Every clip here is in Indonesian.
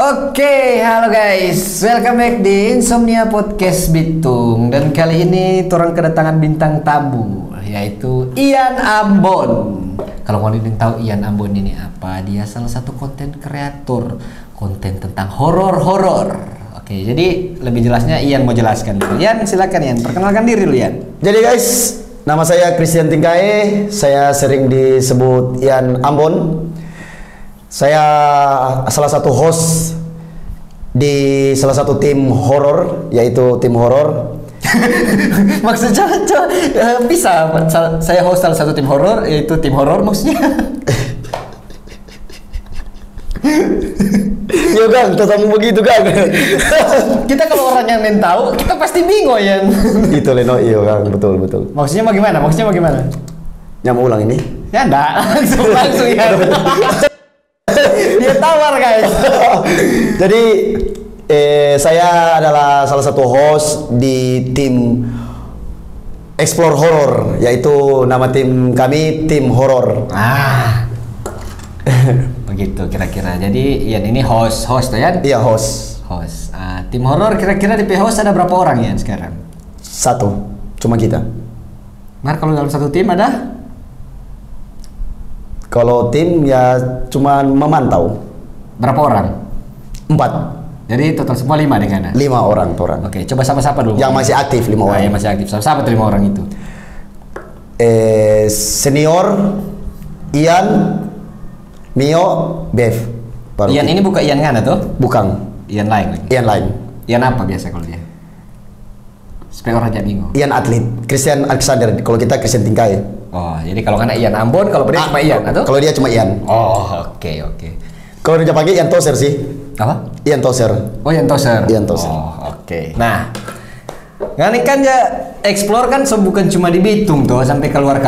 Oke, halo guys, welcome back di Insomnia Podcast Bitung. Dan kali ini turun kedatangan bintang tamu, yaitu Ian Ambon. Kalau kalian tahu Ian Ambon ini apa, dia salah satu konten kreator konten tentang horor-horor. Oke, jadi lebih jelasnya Ian mau jelaskan dulu. Ian, silakan Ian, perkenalkan diri dulu Ian. Jadi guys, nama saya Christian Tingkae, saya sering disebut Ian Ambon. Saya salah satu host di salah satu tim horor, yaitu tim horor. Maksudnya bisa saya host salah satu tim horor, yaitu tim horor maksudnya. Yo Kang, tetamu begitu Kang. Kita kalau orang yang tahu, kita pasti bingung ya. Itu Leno, iya Kang, betul. Maksudnya mau gimana? Ya mau ulang ini? Ya enggak, langsung ya. Dia tawar guys. Jadi saya adalah salah satu host di tim Explore Horror, yaitu nama tim kami tim horor. Begitu kira-kira. Jadi Ian ini host tuh ya? Iya host. Tim horor kira-kira di host ada berapa orang Ian sekarang? Satu, cuma kita. Mar, kalau dalam satu tim ada? Kalau tim ya cuma memantau. Berapa orang? 4. Jadi total semua 5 dengan 5 orang. Oke, coba sama-sama dulu. Yang masih aktif 5 orang. Yang masih aktif. Sama-sama tuh 5 orang itu. Senior, Ian, Mio, Bev. Baru Ian ini bukan Ian Ngana tuh? Bukan. Ian lain lagi. Ian lain. Ian apa biasa kalau dia? Supaya orang jadi bingung. Ian atlet. Christian Alexander. Kalau kita Christian Tingkae. Oh, jadi kalau kan Ian Ambon, kalau dia cuma Ian atau? Kalau dia cuma Ian. Oh, oke. Kalau dia pakai Ian Toser sih. Apa? Ian Toser. Oh, Ian Toser. Oh, oke. Nah, ini kan ya explore kan bukan cuma di Bitung tuh sampai keluar.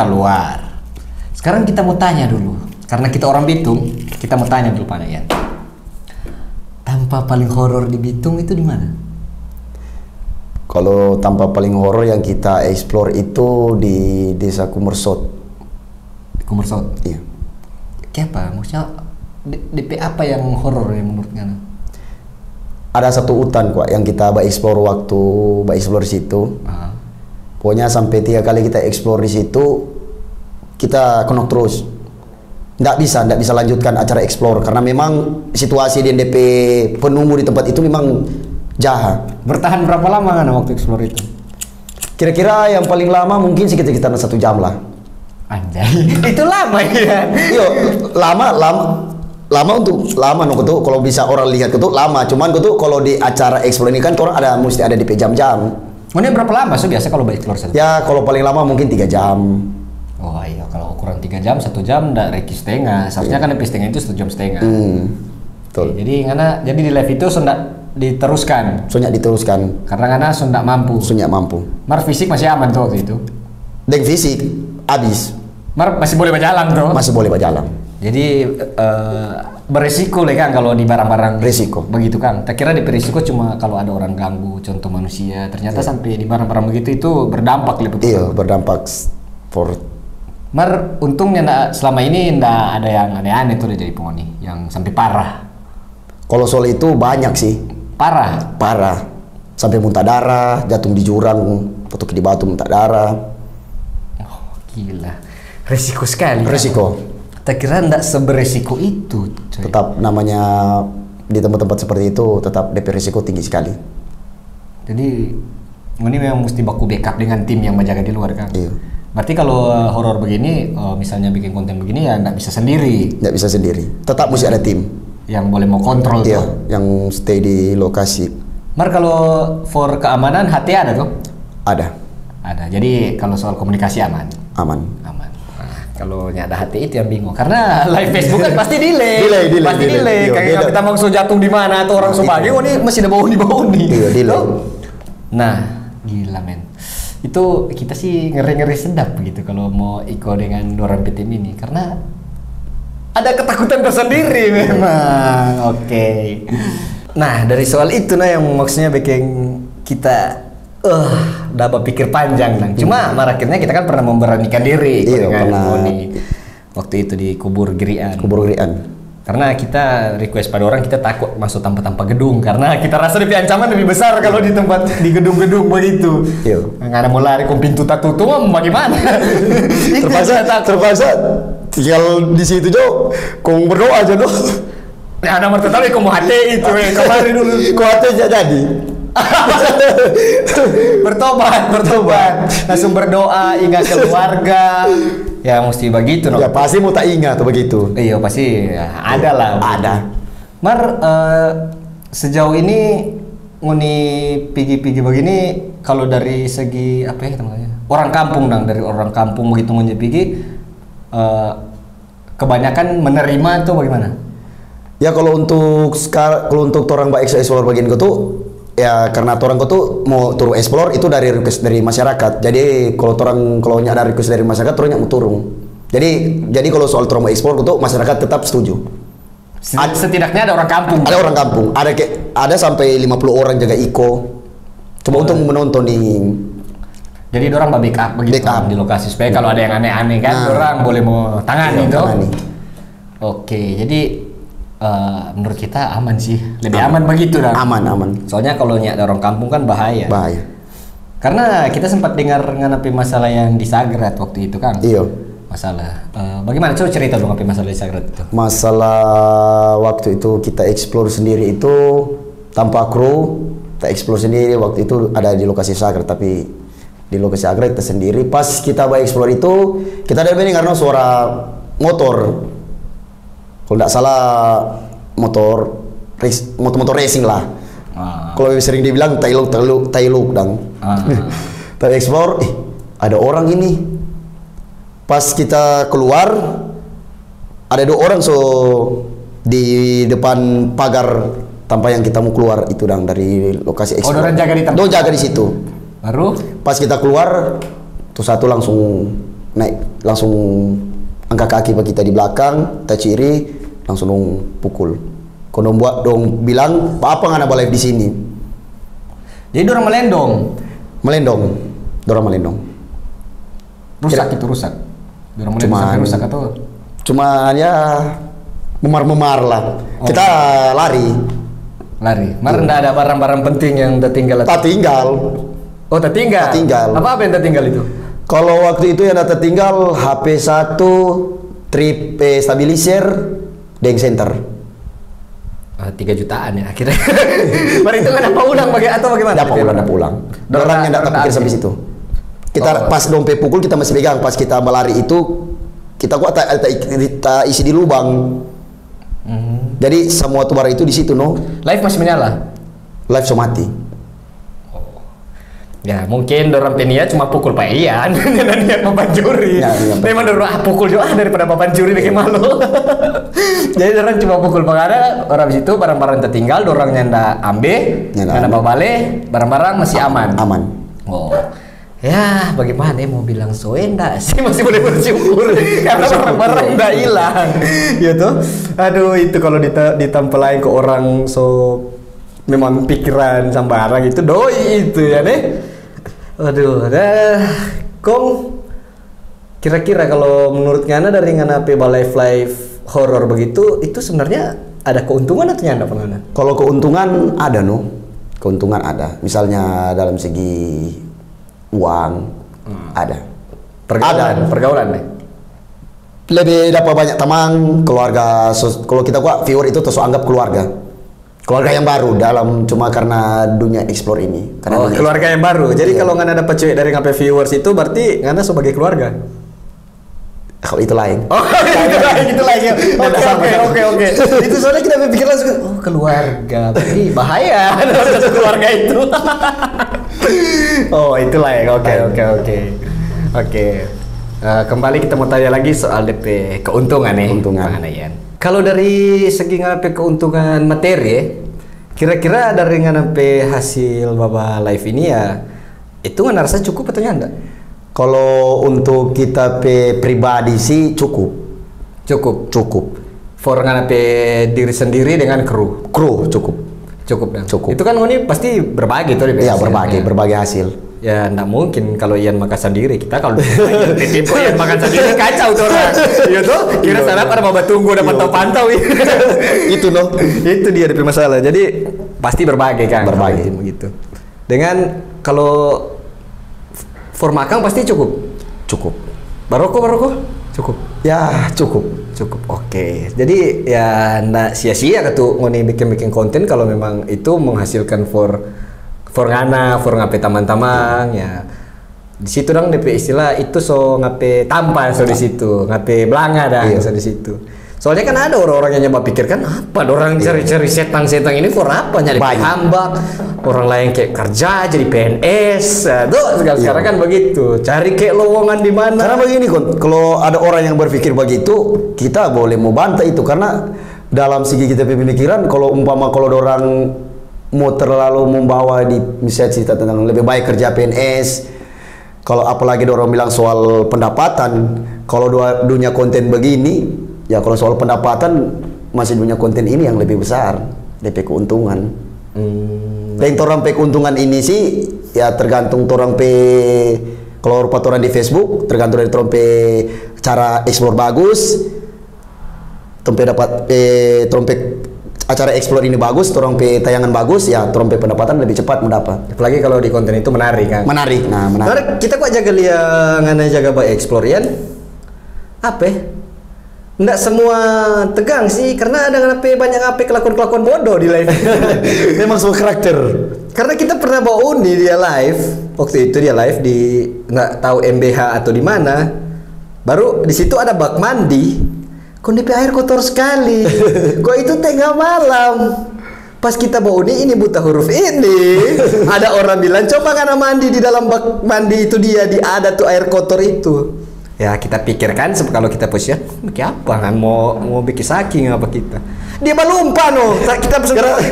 Sekarang kita mau tanya dulu, karena kita orang Bitung, kita mau tanya dulu pada Ian. Tempat paling horor di Bitung itu di mana? Kalau tempat paling horor yang kita explore itu di Desa Kumersot. Kumersot? Iya. Kayak apa? Maksudnya DP apa yang horor yang menurut Ngana? Ada satu hutan kok yang kita explore waktu explore di situ. Pokoknya sampai 3 kali kita explore di situ, kita knock terus. Nggak bisa lanjutkan acara explore karena memang situasi di NDP penunggu di tempat itu memang jahat. Bertahan berapa lama kan waktu explore itu? Kira-kira yang paling lama mungkin sekitar 1 jam lah. Anjay, itu lama ya? Iya, lama untuk lama no tuh kalau bisa orang lihat tuh lama. Cuman tuh kalau di acara explore ini kan orang mesti ada di jam-jam. Oh, ini berapa lama so biasa kalau explore satu? Ya kalau paling lama mungkin 3 jam. Oh iya, kalau ukuran 3 jam, 1 jam ndak reki setengah. Seharusnya kan lebih setengah itu 1 jam setengah. Betul. Oke, jadi Ngana jadi di live itu sudah diteruskan. Karena Ngana sudah mampu. Mar fisik masih aman tuh waktu itu. Deng fisik habis. Mar masih boleh berjalan tuh. Masih boleh berjalan. Jadi beresiko lah kan kalau di barang-barang resiko. Begitu kan. Tak kira di beresiko cuma kalau ada orang ganggu contoh manusia. Ternyata sampai di barang-barang begitu itu berdampak lebih. Iya, berdampak for. Mar untungnya selama ini ndak ada yang aneh-aneh tuh jadi penghuni yang sampai parah. Kalau soal itu banyak sih. Parah. Sampai muntah darah, jatuh di jurang, foto di batu muntah darah. Oh, gila. Resiko sekali. Resiko. Tak kira ndak seberesiko itu. Coy. Tetap namanya di tempat-tempat seperti itu tetap DP risiko tinggi sekali. Jadi ini memang mesti baku backup dengan tim yang menjaga di luar kan. Iya. Berarti kalau horor begini, misalnya bikin konten begini ya nggak bisa sendiri. Nggak bisa sendiri. Tetap mesti ada tim. Yang boleh mau kontrol iya, tuh. Yang stay di lokasi. Mar kalau for keamanan HT ada tuh? Ada. Jadi kalau soal komunikasi aman. Aman. Nah, kalau nggak ada HT itu yang bingung. Karena live Facebook kan pasti delay. Pasti delay. Kayak kita mau jatuh di mana atau orang sebagainya, oh ini masih ada bau nih. Iya, delay. Nah, gila men. Itu kita sih ngeri-ngeri sedap begitu kalau mau ikut dengan orang tim ini karena ada ketakutan tersendiri memang. Oke. Nah, dari soal itu yang maksudnya bikin kita dapat pikir panjang nang. Cuma akhirnya kita kan pernah memberanikan diri dengan Moni waktu itu di Kubur Girian. Karena kita request pada orang, kita takut masuk tanpa gedung karena kita rasa lebih ancaman lebih besar kalau di tempat di gedung-gedung begitu. Iya. Nggak ada mau lari, kok pintu tak tutup, bagaimana? terpaksa tinggal di situ Jo, kau berdoa aja no. Nah, nomor total kau mau hati itu kemarin dulu. Kau hati jadi. bertobat langsung berdoa, ingat keluarga ya, mesti begitu no. Ya pasti mau tak ingat tuh begitu. Iya pasti ya, ada lah. Ada. Mar, sejauh ini nguni pigi-pigi begini, kalau dari segi apa ya namanya, orang kampung dari orang kampung begitu nguni pigi, kebanyakan menerima tuh bagaimana? Ya kalau untuk orang baik explore bagian gue tuh ya, karena orang gue tuh mau turun explore itu dari request dari masyarakat. Jadi kalau ada request dari masyarakat, orang mau turun. Jadi kalau soal turun explore gue tuh masyarakat tetap setuju. Setidaknya ada orang kampung. Ada orang kampung. Ada sampai 50 orang jaga iko. Coba untuk menonton di. Jadi orang backup begitu di lokasi supaya kalau ada yang aneh-aneh kan, orang boleh mau tangani itu. Oke, jadi menurut kita aman sih, lebih aman begitu dah. Aman. Soalnya kalau ada orang kampung kan bahaya. Karena kita sempat dengar nganapi masalah yang di Sagrat waktu itu kan. Iya. Masalah. Bagaimana? Coba cerita dong apa masalah di Sagrat itu. Masalah waktu itu kita explore sendiri itu tanpa kru, kita explore sendiri waktu itu ada di lokasi Sagrat, tapi di lokasi Sagrat kita sendiri. Pas kita explore itu kita ada karena suara motor. Kalau tidak salah motor racing lah. Kalau sering dibilang tailuk dang. Kita explore, ada orang ini. Pas kita keluar, ada 2 orang di depan pagar tanpa yang kita mau keluar itu dang dari lokasi explore. Orang jaga di tempat. Jaga di situ. Baru pas kita keluar, tuh satu langsung naik, langsung angkat kaki pak kita di belakang, kita ciri, langsung dong pukul. Kondom bilang, apa nggak ada live di sini? Jadi orang melendong. Dorang melendong. Rusak. Dorang melendong rusak atau? Cuman ya memar lah. Kita lari. Mar nggak ada barang-barang penting yang tertinggal. Tertinggal. Oh tertinggal. Apa yang tertinggal itu? Kalau waktu itu yang tertinggal HP 1, trip stabilizer, deng center. 3 jutaan ya akhirnya. Mari itu kan apa ulang atau bagaimana? Dapat ulang. Orang yang tidak terpikir sampai situ. Kita pas dompet pukul kita masih pegang. Pas kita melari itu kita isi di lubang. Jadi semua tubar itu di situ no. Live masih menyala. Live so mati. Ya mungkin dorang penia cuma pukul Pak Ian dan niat mencuri. Memang dorang pukul juga daripada mencuri bikin malu. Jadi dorang cuma pukul pengara, orang di situ barang-barang tertinggal, dorang nyanda ambil, nyanda bawa balik, barang-barang masih aman. Oh. Ya, bagaimana mau bilang enggak sih, masih boleh bersyukur karena barang-barang enggak hilang. Gitu. Aduh, itu kalau ditempelin ke orang memang pikiran sambarang itu doi itu ya deh. Aduh, Kong, kira-kira kalau menurut Ngana dari Ngana live horror begitu, itu sebenarnya ada keuntungan atau nyanda pengana? Kalau keuntungan ada no, keuntungan ada. Misalnya dalam segi uang ada. Pergaulan deh. Lebih dapat banyak teman, keluarga. Kalau kita viewer itu terus anggap keluarga yang baru dalam cuma karena dunia explore ini. Karena keluarga yang baru. Jadi kalau Ngana dapat cewek dari ngapain viewers itu berarti Ngana sebagai keluarga. Kalau itu lain. Oh, itu lain. Oke. Itu soalnya kita berpikir langsung, keluarga. Berarti bahaya satu keluarga itu. Oh, itu lain. Oke. Kembali kita mau tanya lagi soal DP keuntungan nih. Keuntungan. Kalau dari segi ngapain keuntungan materi, kira-kira dari ngapain hasil Baba Live ini ya, itu Ngana rasa cukup atau enggak? Kalau untuk kita pribadi sih cukup. For ngapain diri sendiri dengan kru cukup. Itu kan ini pasti berbagi tuh. Iya, berbagi hasil. ya nggak mungkin kalau Ian makan sendiri. Kita kalau tim kok Ian makan sendiri kacau tuh orang. Iya tuh, kira sarapan sama tunggu dapat pantau Itu noh. Itu dia DP masalah. Jadi pasti berbagi kan. Berbagi begitu. Dengan kalau form Akang pasti cukup. Cukup. Baroko cukup. Ya cukup. Oke. Jadi ya nggak sia-sia ketu ngoni bikin konten kalau memang itu menghasilkan for ngana, for ngape taman-taman ya. Di situ dong DP istilah itu so ngape tampal so di situ, ngape belanga dah so di situ. Soalnya kan ada orang-orang yang nyoba pikirkan apa orang cari-cari setan-setan ini for apa nyari hamba. Orang lain kayak kerja jadi PNS. Tuh sekarang kan begitu. Cari kayak lowongan di mana. Karena begini Kon, kalau ada orang yang berpikir begitu, kita boleh mau bantah itu karena dalam segi kita pemikiran kalau orang mau terlalu membawa di misalnya cerita tentang lebih baik kerja PNS. Kalau apalagi orang bilang soal pendapatan, kalau dunia konten begini, ya kalau soal pendapatan masih dunia konten ini yang lebih besar, DP keuntungan. Dan orang pe keuntungan ini sih ya tergantung orang pe kalau rupa orang di Facebook tergantung dari orang pe cara explore bagus, orang pe dapat orang pe acara explore ini bagus, orang pe tayangan bagus ya orang pe pendapatan lebih cepat mendapat. Apalagi kalau di konten itu menarik kan. Menarik. Nah, menarik. Kita kok jaga ngana jaga by explore ya? Apa? Nggak semua tegang sih, karena ada banyak kelakuan-kelakuan bodoh di live. Memang semua karakter. Karena kita pernah bawa Uni dia live, waktu itu dia live di nggak tahu MBH atau di mana. Baru di situ ada bak mandi, kondisi air kotor sekali. Kok itu tengah malam. Pas kita bawa Uni ini buta huruf ini, ada orang bilang coba karena mandi di dalam bak mandi itu dia ada tuh air kotor itu. Ya kita pikirkan kalau kita posisian bikin apa kan mau bikin saking apa kita dia melumpa no kita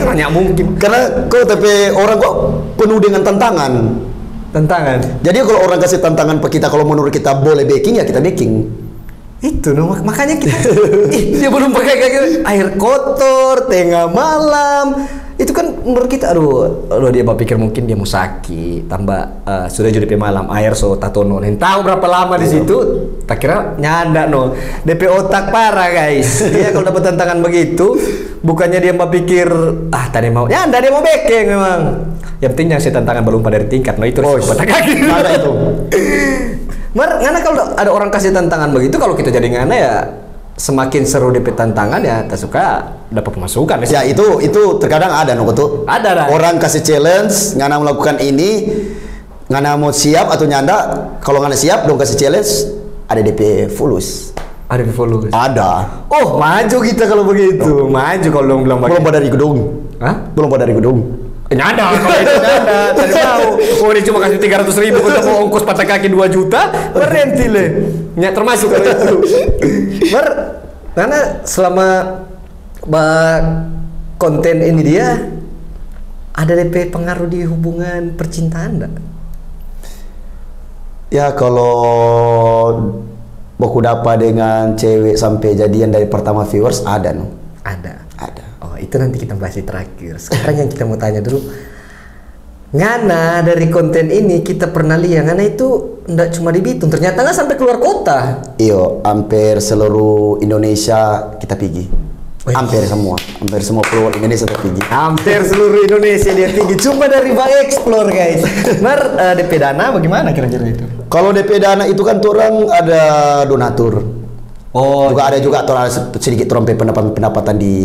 banyak mungkin karena kok tapi orang kok penuh dengan tantangan jadi kalau orang kasih tantangan ke kita kalau menurut kita boleh baking ya kita baking itu no makanya kita dia belum pakai kayak gitu air kotor tengah malam itu kan menurut kita aduh dia berpikir mungkin dia mau sakit tambah sudah jadi pemalam air so tatono tahu berapa lama di situ tak kira nyanda no DP otak parah guys dia kalau dapat tantangan begitu bukannya dia berpikir tadi mau nyanda dia mau bekeng memang yang penting yang si tantangan belum pada tingkat no itu otak kaki mana itu ngana kalau ada orang kasih tantangan begitu kalau kita jadi ngana ya semakin seru DP tantangan ya tak suka dapat pemasukan ya itu terkadang ada no tuh ada orang kasih challenge ngana melakukan ini ngana mau siap atau nyanda kalau ngana siap dong kasih challenge ada DP fulus ada maju kita kalau begitu maju kalau dong bilang belum pada dari gedung belum pada dari gedung nyanda kalau itu nyanda tadi tahu ini cuma kasih 300.000 untuk mau ongkos patah kaki 2 juta berhenti le nggak termasuk kalau itu karena selama konten ini dia ada DP pengaruh di hubungan percintaan enggak? Ya kalau baku dapat dengan cewek sampai jadian dari pertama viewers ada no ada itu nanti kita bahas di terakhir. Sekarang yang kita mau tanya dulu, ngana dari konten ini kita pernah lihat ngana itu nggak cuma di Bitung, ternyata nggak sampai keluar kota. Iyo, hampir seluruh Indonesia kita pergi. Hampir semua pulau Indonesia kita pergi. Hampir seluruh Indonesia dia pergi. Cuma dari By Explore guys. DP dana bagaimana kira-kira itu? Kalau DP dana itu kan orang ada donatur. Juga ada sedikit pendapatan di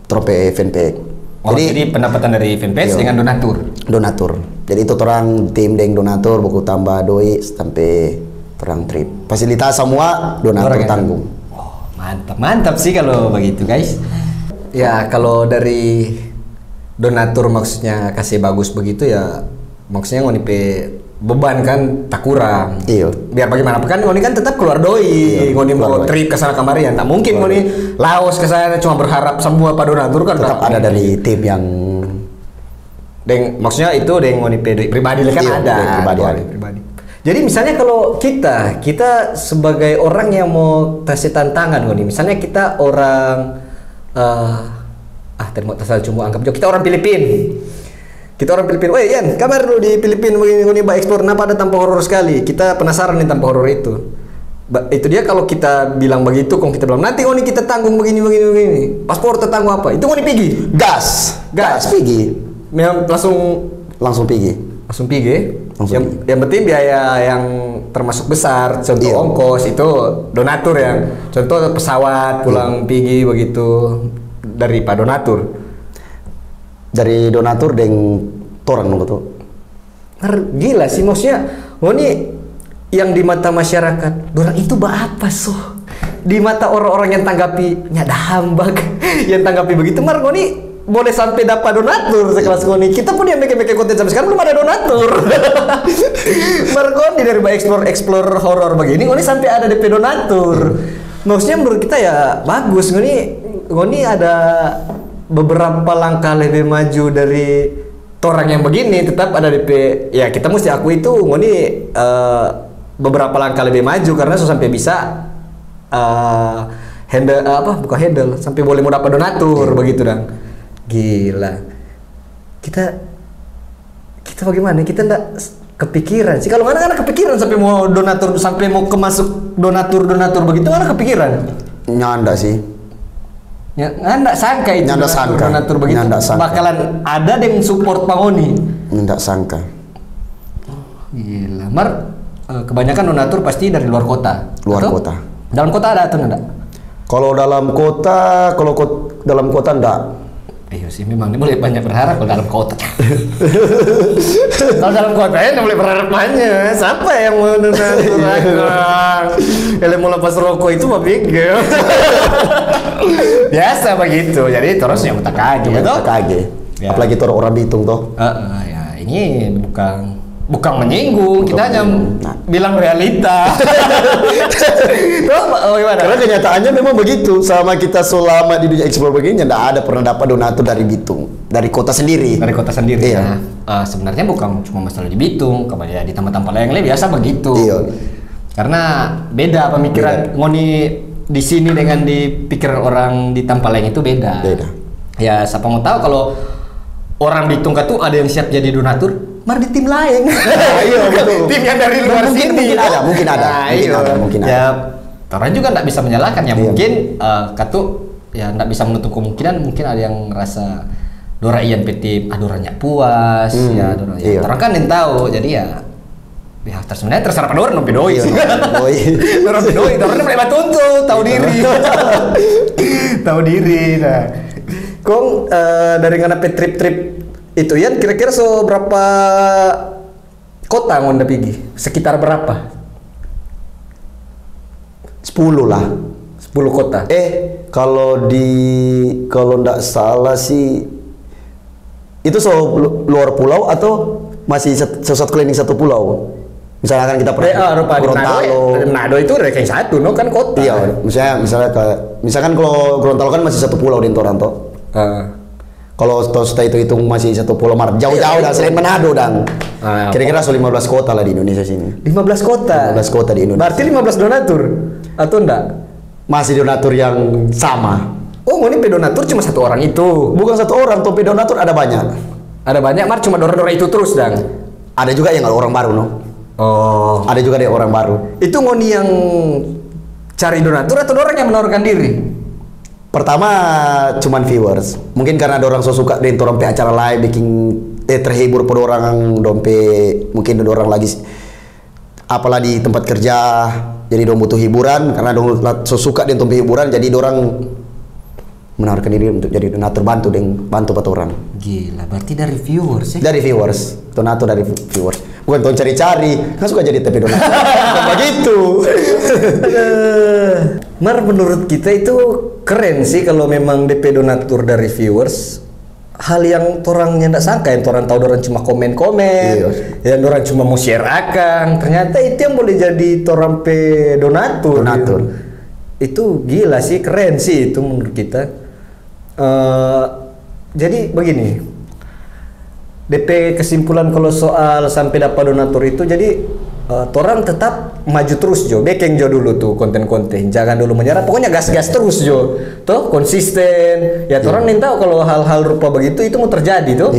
trope fanpage. Jadi pendapatan dari fanpage dengan donatur. Jadi itu orang tim deng donatur buku tambah doi sampai perang trip. Fasilitas semua donatur tanggung. Mantap sih kalau begitu guys. Ya kalau dari donatur maksudnya kasih bagus begitu ya maksudnya ngonipe beban kan tak kurang. Iya. Biar bagaimanapun kan ngoni kan tetap keluar doi. Ngoni mau trip ke sana kemari ya tak mungkin ngoni laos ke sana cuma berharap semua pada donatur kan tetap ada dari tim yang maksudnya itu ngoni pribadi kan ada pribadi. Jadi misalnya kalau kita sebagai orang yang mau kasih tantangan nih, misalnya kita orang tadi mau tasal cuma anggap kita orang Filipina. Kita orang Filipina, weh Ian, kabar lu di Filipina begini ba explore, kenapa ada tanpa horor sekali? Kita penasaran nih tanpa horor itu. Itu dia kalau kita bilang begitu, kalau kita bilang nanti ini kita tanggung begini, paspor tertanggung apa? Itu ngoni pergi, gas pergi, memang langsung pergi. Yang penting biaya yang termasuk besar, contoh ongkos itu donatur yang, contoh pesawat pulang pergi begitu dari Pak Donatur. Dari donatur deng torang nunggu tuh. Gila sih maksudnya, ini yang di mata masyarakat, dorang itu apa di mata orang-orang yang tanggapi nyada hambak, yang tanggapi begitu, ini boleh sampai dapat donatur sekelas ngoni. Kita pun yang bikin konten sampai sekarang belum ada donatur. Ngoni dari explore horor begini, ngoni sampai ada DP donatur. Maksudnya menurut kita ya bagus, ngoni ada beberapa langkah lebih maju dari orang yang begini, tetap ada DP. Ya kita mesti akui itu ngoni beberapa langkah lebih maju karena sampai bisa handle sampai boleh mau dapat donatur begitu dong. Gila. Kita bagaimana? Kita enggak kepikiran sih. Kalau mana kepikiran sampai mau donatur, sampai mau kemasuk donatur begitu, mana kepikiran? Nyanda sih. Ya, nggak sangka itu donatur begitu bakalan ada yang support Pangoni. Nggak sangka. Gila, kebanyakan donatur pasti dari luar kota. Kota. Dalam kota ada atau enggak? Kalau dalam kota enggak. Iya sih, memang ini boleh banyak berharap kalau dalam kota. Kalau dalam kota ya boleh berharap banyak. Siapa yang mau donatur? Kalau mau lepas rokok itu mah bigel. Biasa begitu. Jadi terus yang tak kaget. Ya. Apalagi orang Bitung toh. Ya ini bukan menyinggung, kita hanya bilang realita. Karena kenyataannya memang begitu. Sama kita selama di dunia explore begini, tidak ada pernah dapat donatur dari Bitung, dari kota sendiri. Iya. Sebenarnya bukan cuma masalah di Bitung, kemudian di tempat-tempat lain biasa begitu. Iya. Karena beda pemikiran ngoni di sini dengan di pikiran orang di tempat lain itu beda. Ya, siapa mau tahu kalau orang Bitung tuh ada yang siap jadi donatur, di tim lain. Iya betul. Tim yang dari luar sini. Mungkin ada. Ya, orang juga nggak bisa menyalahkan ya. Mungkin ya nggak bisa menutup kemungkinan mungkin ada yang ngerasa Dora Ian PT adoranya puas ya Dora. Ya, orang kan yang tahu. Jadi ya sebenarnya terserah pada orang doi. Orang doi, orang mulai batuntut, tahu diri. Nah, Kong dari ngana trip itu ya kira-kira berapa kota ngonda pergi? Sekitar berapa? 10 lah. 10 kota. Kalau ndak salah sih itu luar pulau atau masih satu keliling satu pulau? Misalkan kita pernah Gorontalo. Manado itu ranking 1 kan kota. Iya, misalkan kalau Gorontalo kan masih satu pulau di Toronto. Kalau setelah itu hitung masih satu pulau jauh-jauh dah selain Manado dan kira-kira 15 kota lah di Indonesia sini. 15 kota. 15 kota di Indonesia. Berarti 15 donatur atau enggak? Masih donatur yang sama. Ini pedonatur cuma satu orang itu. Bukan satu orang, tapi pedonatur ada banyak. Ada banyak, cuma Dora itu terus dang. Ada juga yang orang baru Ada juga deh orang baru. Itu ngoni yang cari donatur atau orang yang menawarkan diri? Pertama cuman viewers. Mungkin karena ada orang suka dengan orang pe acara live bikin terhibur pada orang dompe, mungkin ada orang lagi apalah di tempat kerja jadi dong butuh hiburan karena dong suka dengan tempat hiburan jadi orang menawarkan diri untuk jadi donatur bantu orang. Gila, berarti dari viewers ya? Dari viewers, donatur dari viewers. Bukan tuh cari-cari, kan suka jadi TP donatur. Begitu. Menurut kita itu keren sih kalau memang DP donatur dari viewers. Hal yang orang nggak sangka, yang orang tahu orang cuma komen-komen, yang orang cuma mau share akang. Ternyata itu yang boleh jadi orang pe donatur. Itu gila sih, keren sih itu menurut kita. Jadi begini, DP kesimpulan kalau soal sampai dapat donatur itu, jadi orang tetap maju terus Jo, baking Jo dulu tuh konten-konten, jangan dulu menyerah, pokoknya gas-gas terus Jo, tuh konsisten. Ya orang nih tahu kalau hal-hal rupa begitu itu mau terjadi tuh.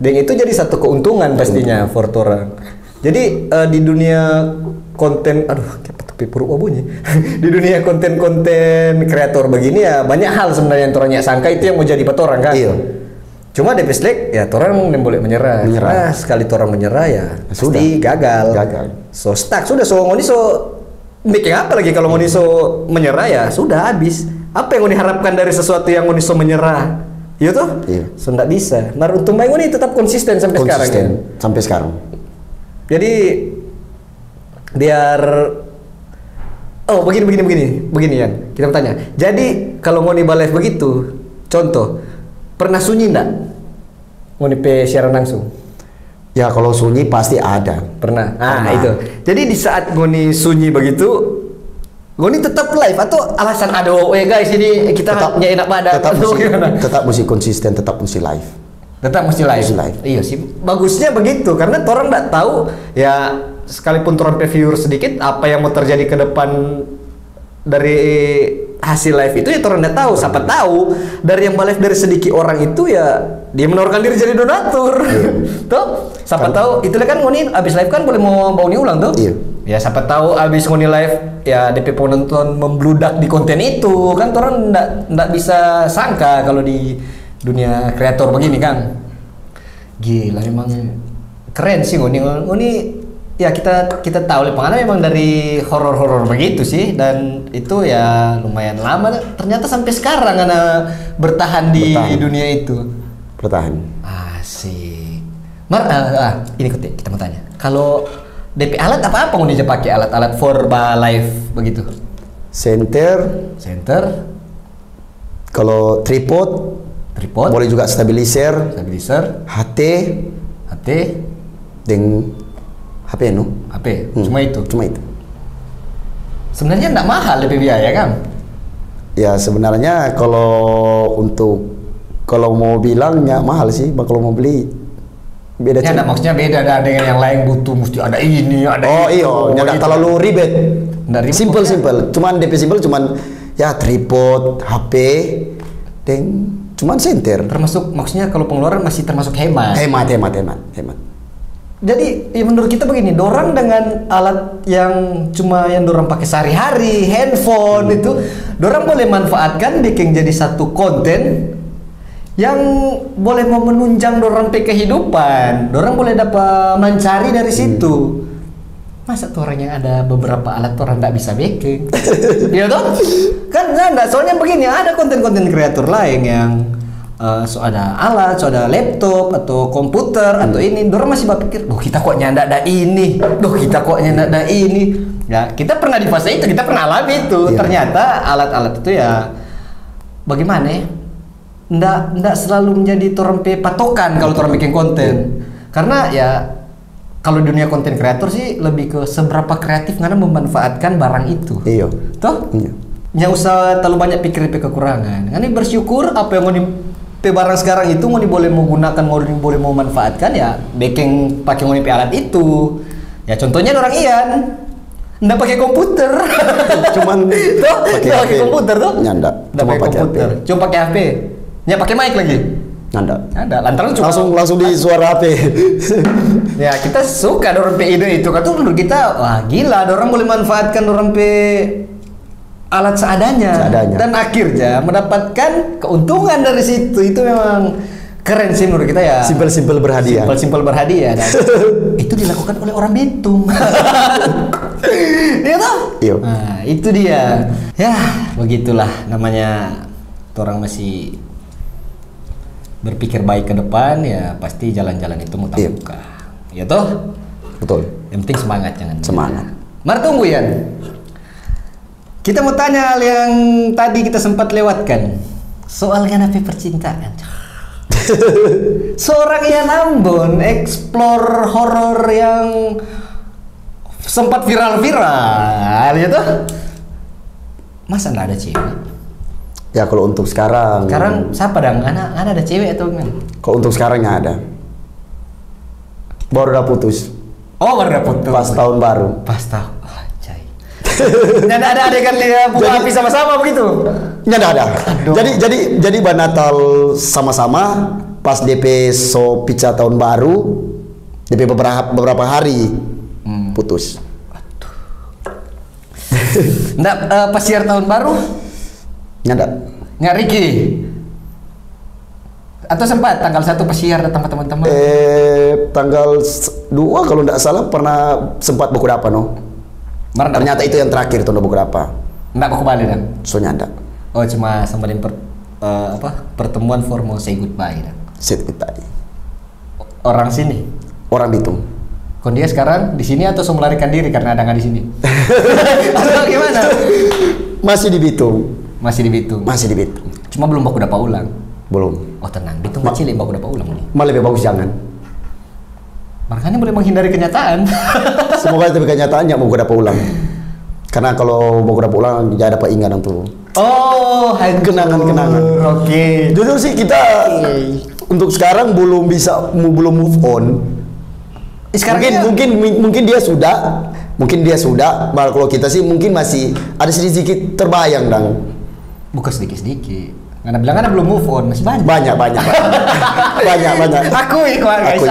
Dan itu jadi satu keuntungan pastinya for orang. Jadi di dunia konten, tapi perut bunyi. Di dunia konten-konten kreator begini ya banyak hal sebenarnya yang orangnya sangka itu yang mau jadi orang kan. Iya. Cuma DP Slack ya orang yang boleh menyerah. Nah, sekali orang menyerah ya pasti gagal. So stuck sudah ngoni bikin apa lagi kalau ngoni menyerah ya sudah habis. Apa yang ngoni harapkan dari sesuatu yang ngoni menyerah? Iya toh? Iya. So nggak bisa. Nah untung baik ngoni tetap konsisten sampai sekarang. Ya? Sampai sekarang. Jadi biar begini ya. Kita bertanya. Jadi kalau ngoni live begitu, contoh pernah sunyi enggak? Ngoni siaran langsung. Ya kalau sunyi pasti ada. Pernah. Itu. Jadi di saat ngoni sunyi begitu, ngoni tetap live atau alasan ada guys ini kita enak badan tetap mesti konsisten, tetap mesti live. Tetap mesti live. Iya sih. Bagusnya begitu karena orang enggak tahu ya sekalipun orang viewer sedikit apa yang mau terjadi ke depan dari hasil live itu ya orang nggak tahu. Siapa tahu dari yang live dari sedikit orang itu ya dia menawarkan diri jadi donatur. Tuh siapa tahu itulah kan ngoni abis live kan boleh mau ulang tuh. Iya. Ya siapa tahu abis ngoni live ya DP penonton membludak di konten itu kan orang nggak bisa sangka kalau di dunia kreator begini kan. Gila memang keren sih ngoni ya kita tahu pengalaman memang dari horor begitu sih dan itu ya lumayan lama ternyata sampai sekarang karena bertahan di dunia itu. Bertahan. Asik. Ini kita mau tanya. Kalau DP alat apa ngoni aja pakai alat-alat for live begitu? Center. Kalau tripod. Boleh juga stabilizer. HT. Dan HP cuma itu. Sebenarnya enggak mahal lebih biaya kan? Ya sebenarnya kalau mau bilangnya mahal sih, kalau mau beli beda. Ya maksudnya beda dengan yang lain butuh mesti ada ini, ada itu. Enggak terlalu ribet. Simple. Cuman DP simple cuman ya tripod, HP, dan cuman center. Termasuk maksudnya kalau pengeluaran masih termasuk hemat. Hemat. Jadi ya menurut kita begini, dorang dengan alat yang cuma yang dorang pakai sehari-hari, handphone itu, dorang boleh manfaatkan bikin jadi satu konten yang boleh mau menunjang dorang pe kehidupan. Dorang boleh dapat mencari dari situ. Masa tuh orang yang ada beberapa alat orang nggak bisa bikin? Iya toh? Kan enggak, soalnya begini, ada konten-konten kreator lain yang ada alat, ada laptop atau komputer atau ini, dorang masih berpikir, kita kok nyanda ada ini, Ya, kita pernah di fase itu, kita pernah alami itu. Iya. Ternyata alat-alat itu ya, bagaimana? Nggak selalu menjadi orang patokan kalau orang bikin konten. Karena ya, kalau dunia konten kreator sih lebih ke seberapa kreatif karena memanfaatkan barang itu. Iya. Toh? Iya. Nggak usah terlalu banyak pikir kekurangan. Ini bersyukur apa yang mau barang sekarang itu mau boleh menggunakan, boleh mau manfaatkan ya baking pakai alat itu. Ya contohnya orang Ian nggak pakai komputer. Cuman pakai komputer tuh. Nggak pakai komputer. Cuma pakai HP. Nggak pakai mic lagi. Nggak. Lantaran cuma langsung di suara HP. Ya kita suka orang ide itu. Kan tuh menurut kita wah gila, orang boleh manfaatkan orang alat seadanya dan akhirnya mendapatkan keuntungan dari situ. Itu memang keren sih menurut kita ya. Simpel berhadiah. Dan itu dilakukan oleh orang Bitung. Iya toh? Iya. Nah, itu dia. Ya, begitulah namanya orang masih berpikir baik ke depan ya pasti jalan-jalan itu muka-muka. Iya toh? Betul. Yang penting semangat jangan. Semangat. Tunggu Yan. Kita mau tanya hal yang tadi kita sempat lewatkan. Soal napi percintaan. Seorang Ian Ambon explore horor yang sempat viral ya tuh. Masa nggak ada cewek? Ya kalau untuk sekarang. Sekarang siapa dong? Anak ada cewek atau gimana? Kalau untuk sekarang nggak ada. Baru udah putus. Oh baru udah putus. Pas tahun baru. Nggak ada adegan dia buka api sama-sama begitu? Nggak ada. Jadi Natal sama-sama, pas DP so pica tahun baru, DP beberapa hari putus. Nggak pas siar tahun baru? Nggak. Nggak Ricky? Atau sempat tanggal 1 pas siar datang ke teman-teman? Tanggal 2 kalau nggak salah pernah sempat buku apa no. Ternyata itu yang terakhir tuh buku apa. Nggak buku balik dan? Soalnya ada. Oh cuma sembarin pertemuan for mau say goodbye dan? Say goodbye. Orang sini? Orang Bitung. Kon dia sekarang di sini atau melarikan diri karena ada nggak di sini? Atau gimana? Masih di Bitung. Masih di Bitung. Masih di Bitung. Cuma belum baku dapat ulang. Belum. Oh tenang, Bitung kecil baku dapat ulang nih. Malah lebih bagus jangan. Makanya boleh menghindari kenyataan. Semoga itu kenyataannya mau dapat ulang. Karena kalau mau dapat ulang jangan dapat ingatan tuh. Oh, kenangan-kenangan. Oke. Jujur sih kita untuk sekarang belum move on. Sekarang mungkin dia sudah, malah kalau kita sih mungkin masih ada sedikit terbayang dong. Bukan sedikit. Karena bilang kan belum move on, masih banyak. Banyak. Akui guys.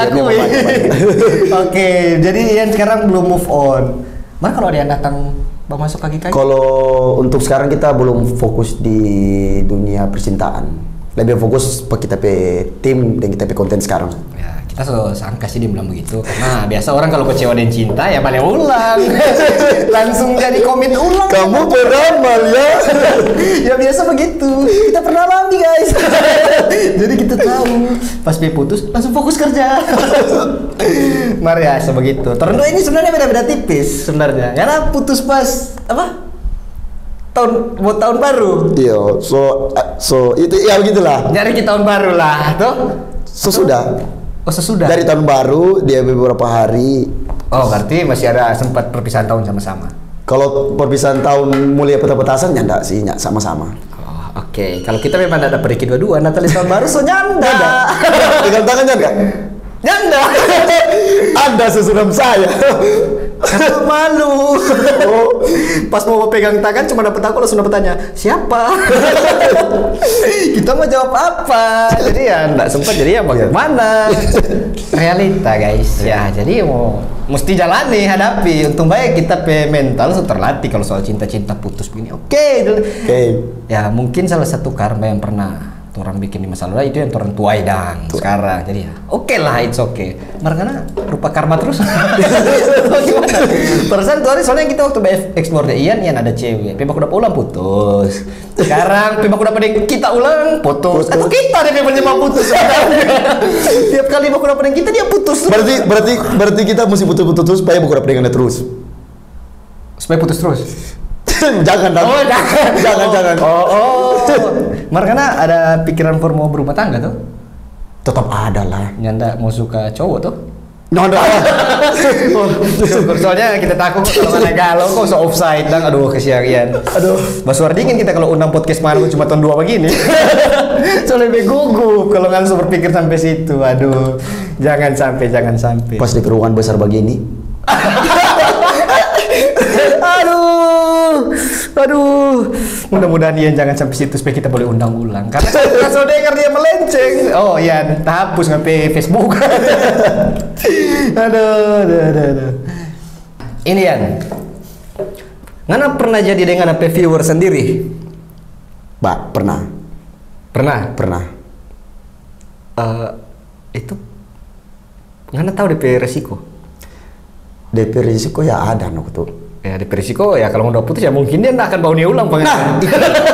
Oke, jadi Ian sekarang belum move on. Mana kalau ada yang datang mau masuk lagi kayak? Kalau untuk sekarang kita belum fokus di dunia percintaan. Lebih fokus kita tim dan kita konten sekarang. Ya, kita sangka sih dia bilang begitu karena biasa orang kalau kecewa dan cinta ya balik ulang. Langsung jadi komit ulang. Kamu beramal ya. Ya biasa begitu. Kita pernah alami guys. Jadi kita tahu pas putus langsung fokus kerja. Mari ya sebegitu. Tornado ini sebenarnya beda-beda tipis sebenarnya. Karena putus pas apa? Tahun baru. Iya, so itu ya begitulah. Nyari kita tahun baru lah, tuh. Sesudah. Oh, sesudah. Dari tahun baru dia beberapa hari. Oh, berarti masih ada sempat perpisahan tahun sama-sama. Kalau perpisahan tahun mulai petasan ya enggak sih, sama-sama. Oh, oke. Kalau kita memang ada pergi dua-dua, Natalis tahun baru so nyanda. Pegang tangannya enggak? Nyanda. Ada sesuram saya. Aku malu. Oh, pas mau pegang tangan cuma dapat aku langsung dapat tanya siapa. Kita mau jawab apa? Jadi ya enggak sempat jadi ya bagaimana. Realita guys. Ya jadi mau mesti jalani hadapi. Untung baik kita mental so terlatih kalau soal cinta-cinta putus begini. Oke. Ya mungkin salah satu karma yang pernah orang bikin di masa lalu itu yang orang tuai dan sekarang jadi ya oke lah, it's okay. Karena rupa karma terus. Gimana? Perasaan tuh hari soalnya kita waktu explore Ian ada cewek, pembak udah ulang putus. Sekarang pembak udah pada kita ulang putus. Atau kita deh pembak putus. Tiap kali pembak udah pada kita dia putus. Berarti kita mesti putus supaya buku dapat terus. Supaya putus terus. Jangan. Markana ada pikiran for mau berumah tangga tuh? Tetap ada lah. Nyanda mau suka cowok tuh? Nyanda. Syukur soalnya kita takut kalau ada galau kok so offside dan aduh kesian. Aduh, Mas dingin kita kalau undang podcast malu cuma tahun 2 begini. Soalnya lebih gugup kalau langsung berpikir sampai situ. Aduh, jangan sampai. Pas di keruangan besar begini. Aduh, mudah-mudahan Ian jangan sampai situ supaya kita boleh undang ulang. Karena kalau dengar dia melenceng, oh Ian, hapus ngapain Facebook. Aduh. Ini Ian, ngana pernah jadi dengan apa viewer sendiri? Pernah. Itu ngana tahu DP resiko? DP risiko ya ada no tuh. Ya DP risiko ya kalau udah putus ya mungkin dia nggak akan bau ulang pengen. Nah,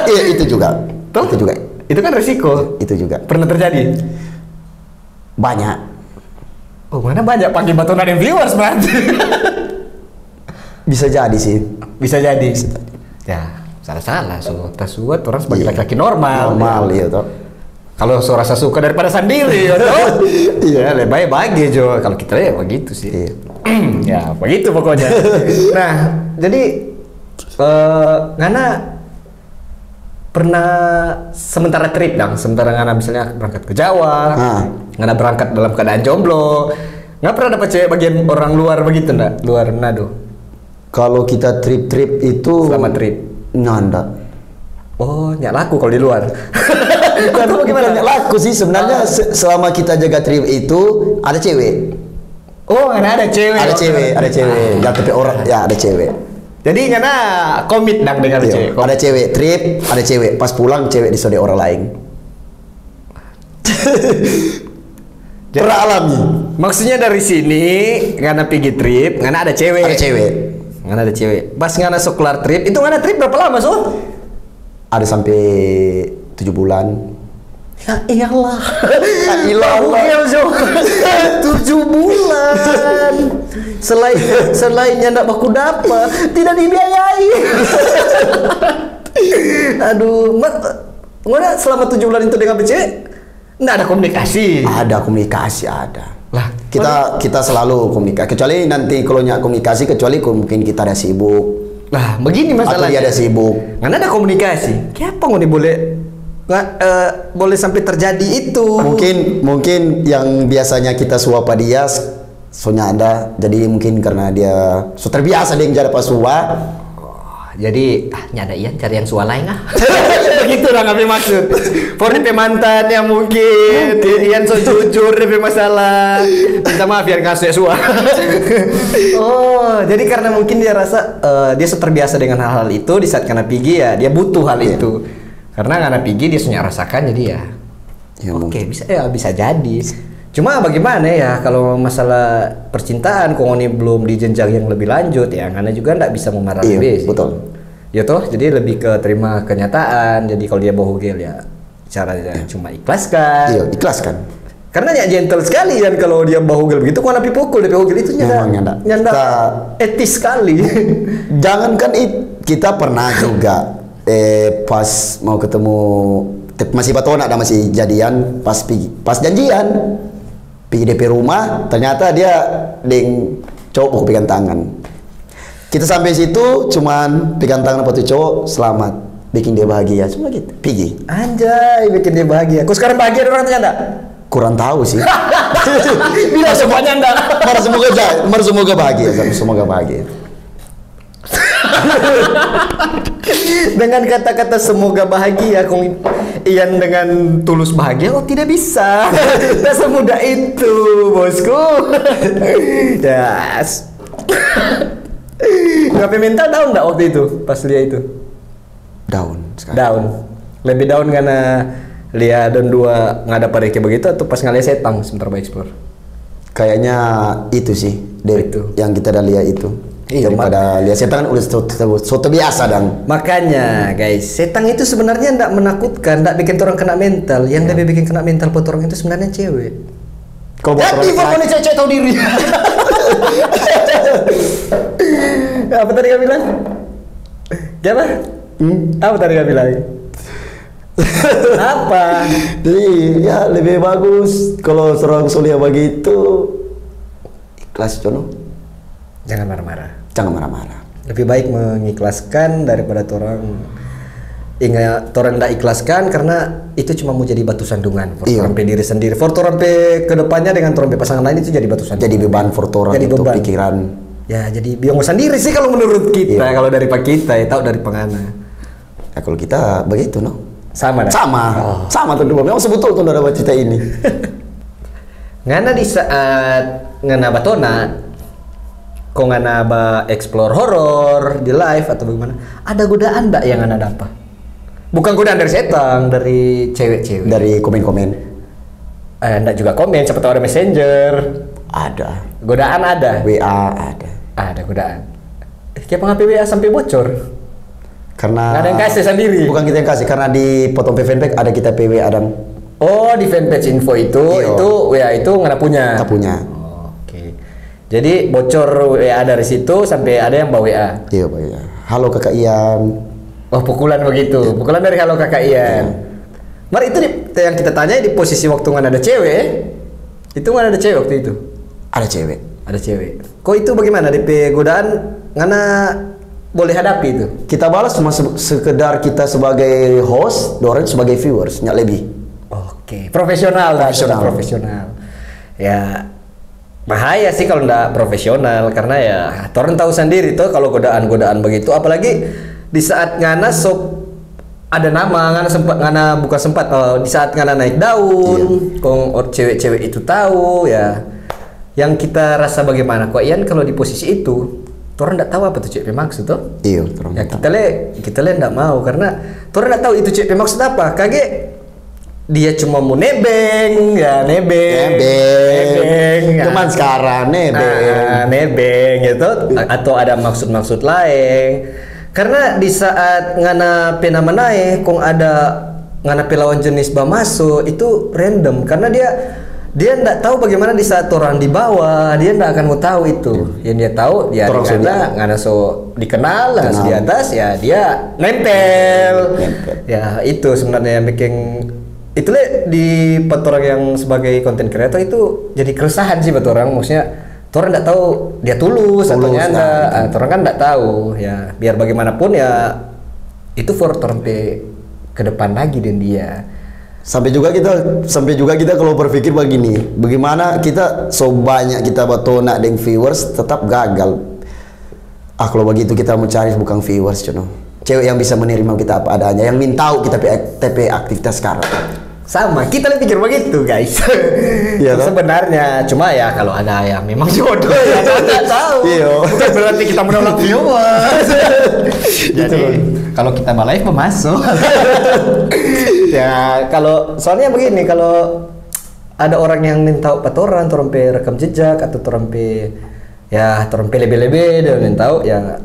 itu juga. Tuh? Itu juga. Itu kan resiko. Itu juga. Pernah terjadi? Banyak. Oh mana banyak pakai batu ada viewers berarti. Bisa jadi sih. Bisa jadi. Ya salah. So tas buat orang sebagai laki-laki normal. Normal ya toh. Kalau so rasa suka daripada sendiri ya toh. Iya lebih baik Jo. Kalau kita ya begitu sih. Iya. Ya begitu pokoknya. Nah jadi ngana pernah sementara trip sementara ngana misalnya berangkat ke Jawa, ngana berangkat dalam keadaan jomblo, nggak pernah dapat cewek bagian orang luar begitu ndak? Luar Manado. Kalau kita trip itu selama trip nggak. Oh nggak laku kalau di luar. Atau bagaimana? Bukannya laku sih sebenarnya selama kita jaga trip itu ada cewek. Oh, ada cewek. Ada cewek. Ya tapi orang ya ada cewek. Jadi karena komit dang dengan cewek. Ada cewek trip, ada cewek. Pas pulang cewek disode orang lain. Pernah alami. Maksudnya dari sini karena pergi trip, karena ada cewek. Ada cewek. Karena ada cewek. Pas ngana sok kelar trip, itu ngana trip berapa lama, So? Ada sampai 7 bulan. Ya iyalah. Ya iyalah. 7 bulan. Selainnya ndak baku dapat, tidak dibiayai. Aduh, ngana selama 7 bulan itu dengan cewek nggak ada komunikasi. Ada komunikasi ada. Lah, kita selalu komunikasi. Kecuali nanti kalau nyak komunikasi kecuali mungkin kita ada sibuk. Lah, begini masalahnya. Atau dia ada sibuk. Nggak ada komunikasi. Kenapa nggak boleh boleh sampai terjadi itu? Mungkin yang biasanya kita suapa dia soalnya ada. Jadi mungkin karena dia so terbiasa dia jadi pas suap. Jadi nyada Ian cari yang suara lain begitu lah nggak maksud for DP mantan yang mungkin Ian so jujur DP masalah minta maaf ya nggak suara. Oh jadi karena mungkin dia rasa dia so terbiasa dengan hal-hal itu di saat karena Pigi ya dia butuh hal itu karena karena Pigi dia sudah rasakan jadi ya oke, bisa jadi. Cuma bagaimana ya kalau masalah percintaan kok ini belum di jenjang yang lebih lanjut ya karena juga nggak bisa memarahi. Iya, betul. Ya toh jadi lebih ke terima kenyataan. Jadi kalau dia bohogel ya caranya cuma ikhlaskan. Iya, ikhlaskan. Karena ya gentle sekali kan kalau dia bohogel begitu kok napi pukul dia bohogel itu nyanda etis sekali. Jangankan kita pernah juga pas mau ketemu masih batona ada masih jadian pas janjian pergi DP rumah ternyata dia ding cowok pegang tangan. Kita sampai situ cuman pegang tangan apa tuh cowok selamat bikin dia bahagia cuma gitu pergi. Anjay bikin dia bahagia. Kok sekarang bahagia orang ternyata? Kurang tahu sih. Bila semuanya enggak. Semoga bahagia. Semoga bahagia. Dengan kata-kata semoga bahagia Ian dengan tulus bahagia tidak bisa. Tidak semudah itu bosku. Yes. Ngapain minta down nggak waktu itu pas lihat itu? Down sekali. Down. Lebih down karena lihat dan dua nggak ada pariknya begitu atau pas ngeliat setang sebentar by explore? Kayaknya itu sih itu. Yang kita udah lihat itu. Iya, daripada lihat setan kan udah soto biasa dang. Makanya guys, setang itu sebenarnya tidak menakutkan, tidak bikin orang kena mental. Yang lebih bikin kena mental buat orang itu sebenarnya cewek. Jadi pokoknya cewek tahu diri. Apa tadi kau bilang? Siapa? Apa tadi kau bilang? Apa? Jadi ya lebih bagus kalau seorang solia begitu ikhlas cono. Jangan marah-marah. Jangan marah-marah. Lebih baik mengikhlaskan daripada orang ingat orang tidak ikhlaskan karena itu cuma mau jadi batu sandungan for orang diri sendiri. For orang kedepannya dengan orang pasangan lain itu jadi batu sandungan. Jadi beban for orang itu beban. Pikiran. Ya jadi biong sendiri sih kalau menurut kita. Kalau dari pak kita ya tahu dari pengana. Ya kalau kita begitu no. Sama dah. Sama tuh dua. Memang sebetul tuh ada cerita ini. Ngana di saat ngana batona kok nggak naba explore horor di live atau bagaimana? Ada godaan nggak yang anda dapat? Bukan godaan dari setang, dari cewek-cewek. Dari komen-komen. Nggak juga komen, siapa tahu ada messenger. Ada. Godaan ada. WA ada. Ada godaan. Kenapa ngapain WA sampai bocor? Karena. Nggak ada yang kasih sendiri. Bukan kita yang kasih, karena di potong fanpage ada kita PW ada. Oh di fanpage info itu WA itu nggak punya. Nggak punya. Jadi bocor WA dari situ sampai ada yang bawa WA. Iya, Pak. Ya. Halo Kakak Ian. Oh, pukulan begitu. Ya. Pukulan dari halo Kakak Ian. Ya. Mari itu yang kita tanya di posisi waktu nggak ada cewek. Itu nggak ada cewek waktu itu. Ada cewek. Ada cewek. Kok itu bagaimana DP godaan ngana boleh hadapi itu? Kita balas cuma sekedar kita sebagai host, orang sebagai viewers, nggak lebih. Oke, profesional. Ya. Bahaya sih kalau nggak profesional karena ya orang tahu sendiri tuh kalau godaan-godaan begitu apalagi di saat ngana ada nama ngana sempat ngana bukan sempat di saat ngana naik daun kong cewek-cewek itu tahu ya yang kita rasa bagaimana kok Ian kalau di posisi itu orang nggak tahu apa tuh cewek maksud tuh iya ya kita le nggak mau karena orang nggak tahu itu cewek maksud apa kage dia cuma mau nebeng nebeng ya. Cuman sekarang nebeng gitu atau ada maksud-maksud lain. Karena di saat ngana pena menaik kong ada ngana lawan jenis masuk itu random karena dia nggak tahu bagaimana di saat orang di bawah dia nggak akan mau tahu itu yang dia tahu dia ngana so dikenal lah di atas ya dia nempel. Ya itu sebenarnya yang bikin itu di orang yang sebagai content creator itu jadi keresahan sih buat orang maksudnya orang nggak tahu dia tulus atau nyanda, orang kan nggak tahu ya biar bagaimanapun ya itu for orang ke depan lagi dan dia sampai juga kita kalau berpikir begini bagaimana kita so banyak kita batona dengan viewers tetap gagal kalau begitu kita mau cari bukan viewers cewek yang bisa menerima kita apa adanya yang tahu kita TP aktivitas sekarang sama kita pikir begitu guys iya, sebenarnya cuma ya kalau ada yang memang jodoh ya nggak tahu bukan berarti kita menolak viewers jadi kalau kita live masuk ya kalau soalnya begini kalau ada orang yang minta patoran torompe rekam jejak atau torompe lebih-lebih dan tahu ya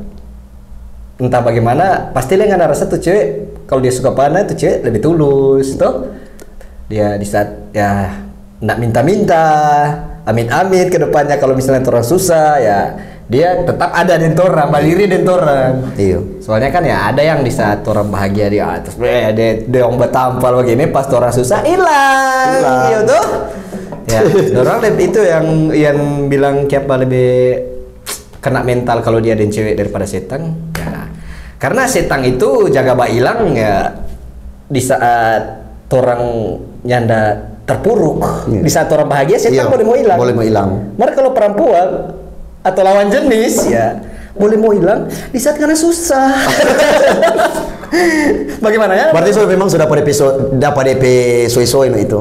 entah bagaimana pasti dia nggak rasa tuh cewek kalau dia suka panah tuh cewek lebih tulus tuh dia di saat ya nggak minta-minta amit-amit ke depannya kalau misalnya orang susah ya dia tetap ada dentoran baliri dentoran iya soalnya kan ya ada yang di saat orang bahagia di atas dia yang bertampal begini pas orang susah hilang iya tuh ya orang itu yang bilang siapa lebih kena mental kalau dia dan cewek daripada setan ya karena setan itu jaga hilang ya di saat orang nyanda terpuruk di saat orang bahagia setan boleh mau hilang maka kalau perempuan atau lawan jenis ya boleh mau hilang di saat karena susah bagaimana ya berarti memang sudah pada episode dapat DP soy-soy itu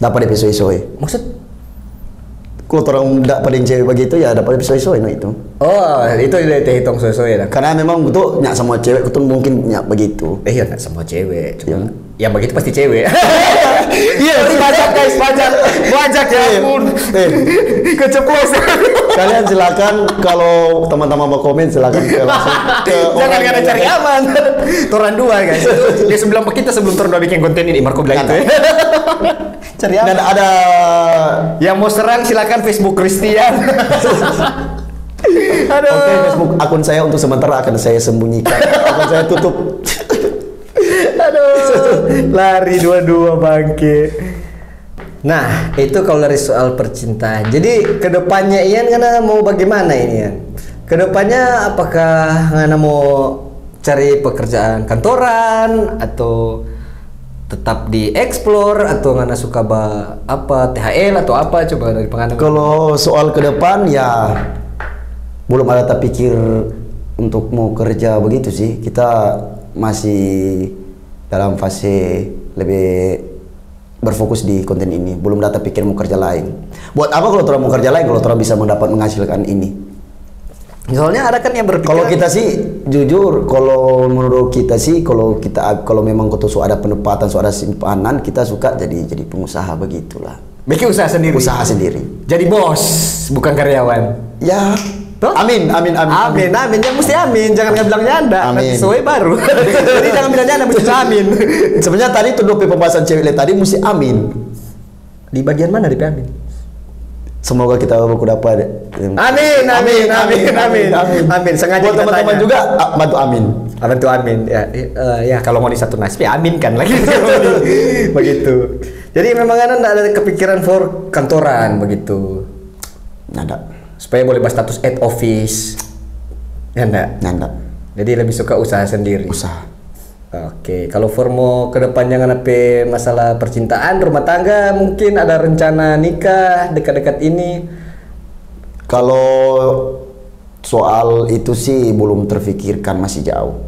dapat DP soy-soy maksud kalau orang tidak pada cewek begitu ya dapat DP soy-soy itu itu hitung soy-soy lah karena memang betul nyak semua cewek itu mungkin nyak begitu iya nyak semua cewek cuma yang begitu pasti cewek iya pajak guys pajak ya ampun keceplosan kalian silakan kalau teman-teman mau komen silakan langsung ke jangan karena cari aman toran dua guys dia sebelum kita sebelum toran dua bikin konten ini Marco bilang itu ya cari aman dan ada yang mau serang silakan Facebook Christian Oke, Facebook akun saya untuk sementara akan saya sembunyikan akan saya tutup lari dua-dua bangke. Nah, itu kalau dari soal percintaan. Jadi kedepannya Ian ngana mau bagaimana ini Ian? Kedepannya apakah ngana mau cari pekerjaan kantoran atau tetap dieksplor atau ngana suka apa THL atau apa coba dari pengalaman? Kalau soal ke depan ya belum ada terpikir untuk mau kerja begitu sih. Kita masih dalam fase lebih berfokus di konten ini. Belum ada terpikir mau kerja lain. Buat apa kalau orang mau kerja lain kalau orang bisa mendapat menghasilkan ini? Soalnya ada kan yang berpikir. Kalau kita sih jujur, kalau menurut kita sih kalau memang kita ada penempatan, ada simpanan, kita suka jadi pengusaha begitulah. Bikin usaha sendiri. Usaha sendiri. Jadi bos, bukan karyawan. Ya. Tuh? Amin. Yang mesti amin, jangan bilang nyanda. Amin. Soalnya baru. Jadi jangan bilang nyanda, mesti amin. Sebenarnya tadi tuh pembahasan cewek tadi mesti amin. Di bagian mana di amin? Semoga kita baku dapat. Amin. Sengaja buat teman-teman juga bantu amin. Bantu amin. Ya kalau mau di satu nasib ya amin kan lagi. Begitu. Jadi memang kan ada kepikiran for kantoran begitu. Nada. Supaya boleh berstatus head office. Ya enggak? Nada. Jadi lebih suka usaha sendiri. Usaha. Oke, kalau formo kedepannya ngapain masalah percintaan, rumah tangga, mungkin ada rencana nikah dekat-dekat ini? Kalau soal itu sih belum terfikirkan, masih jauh.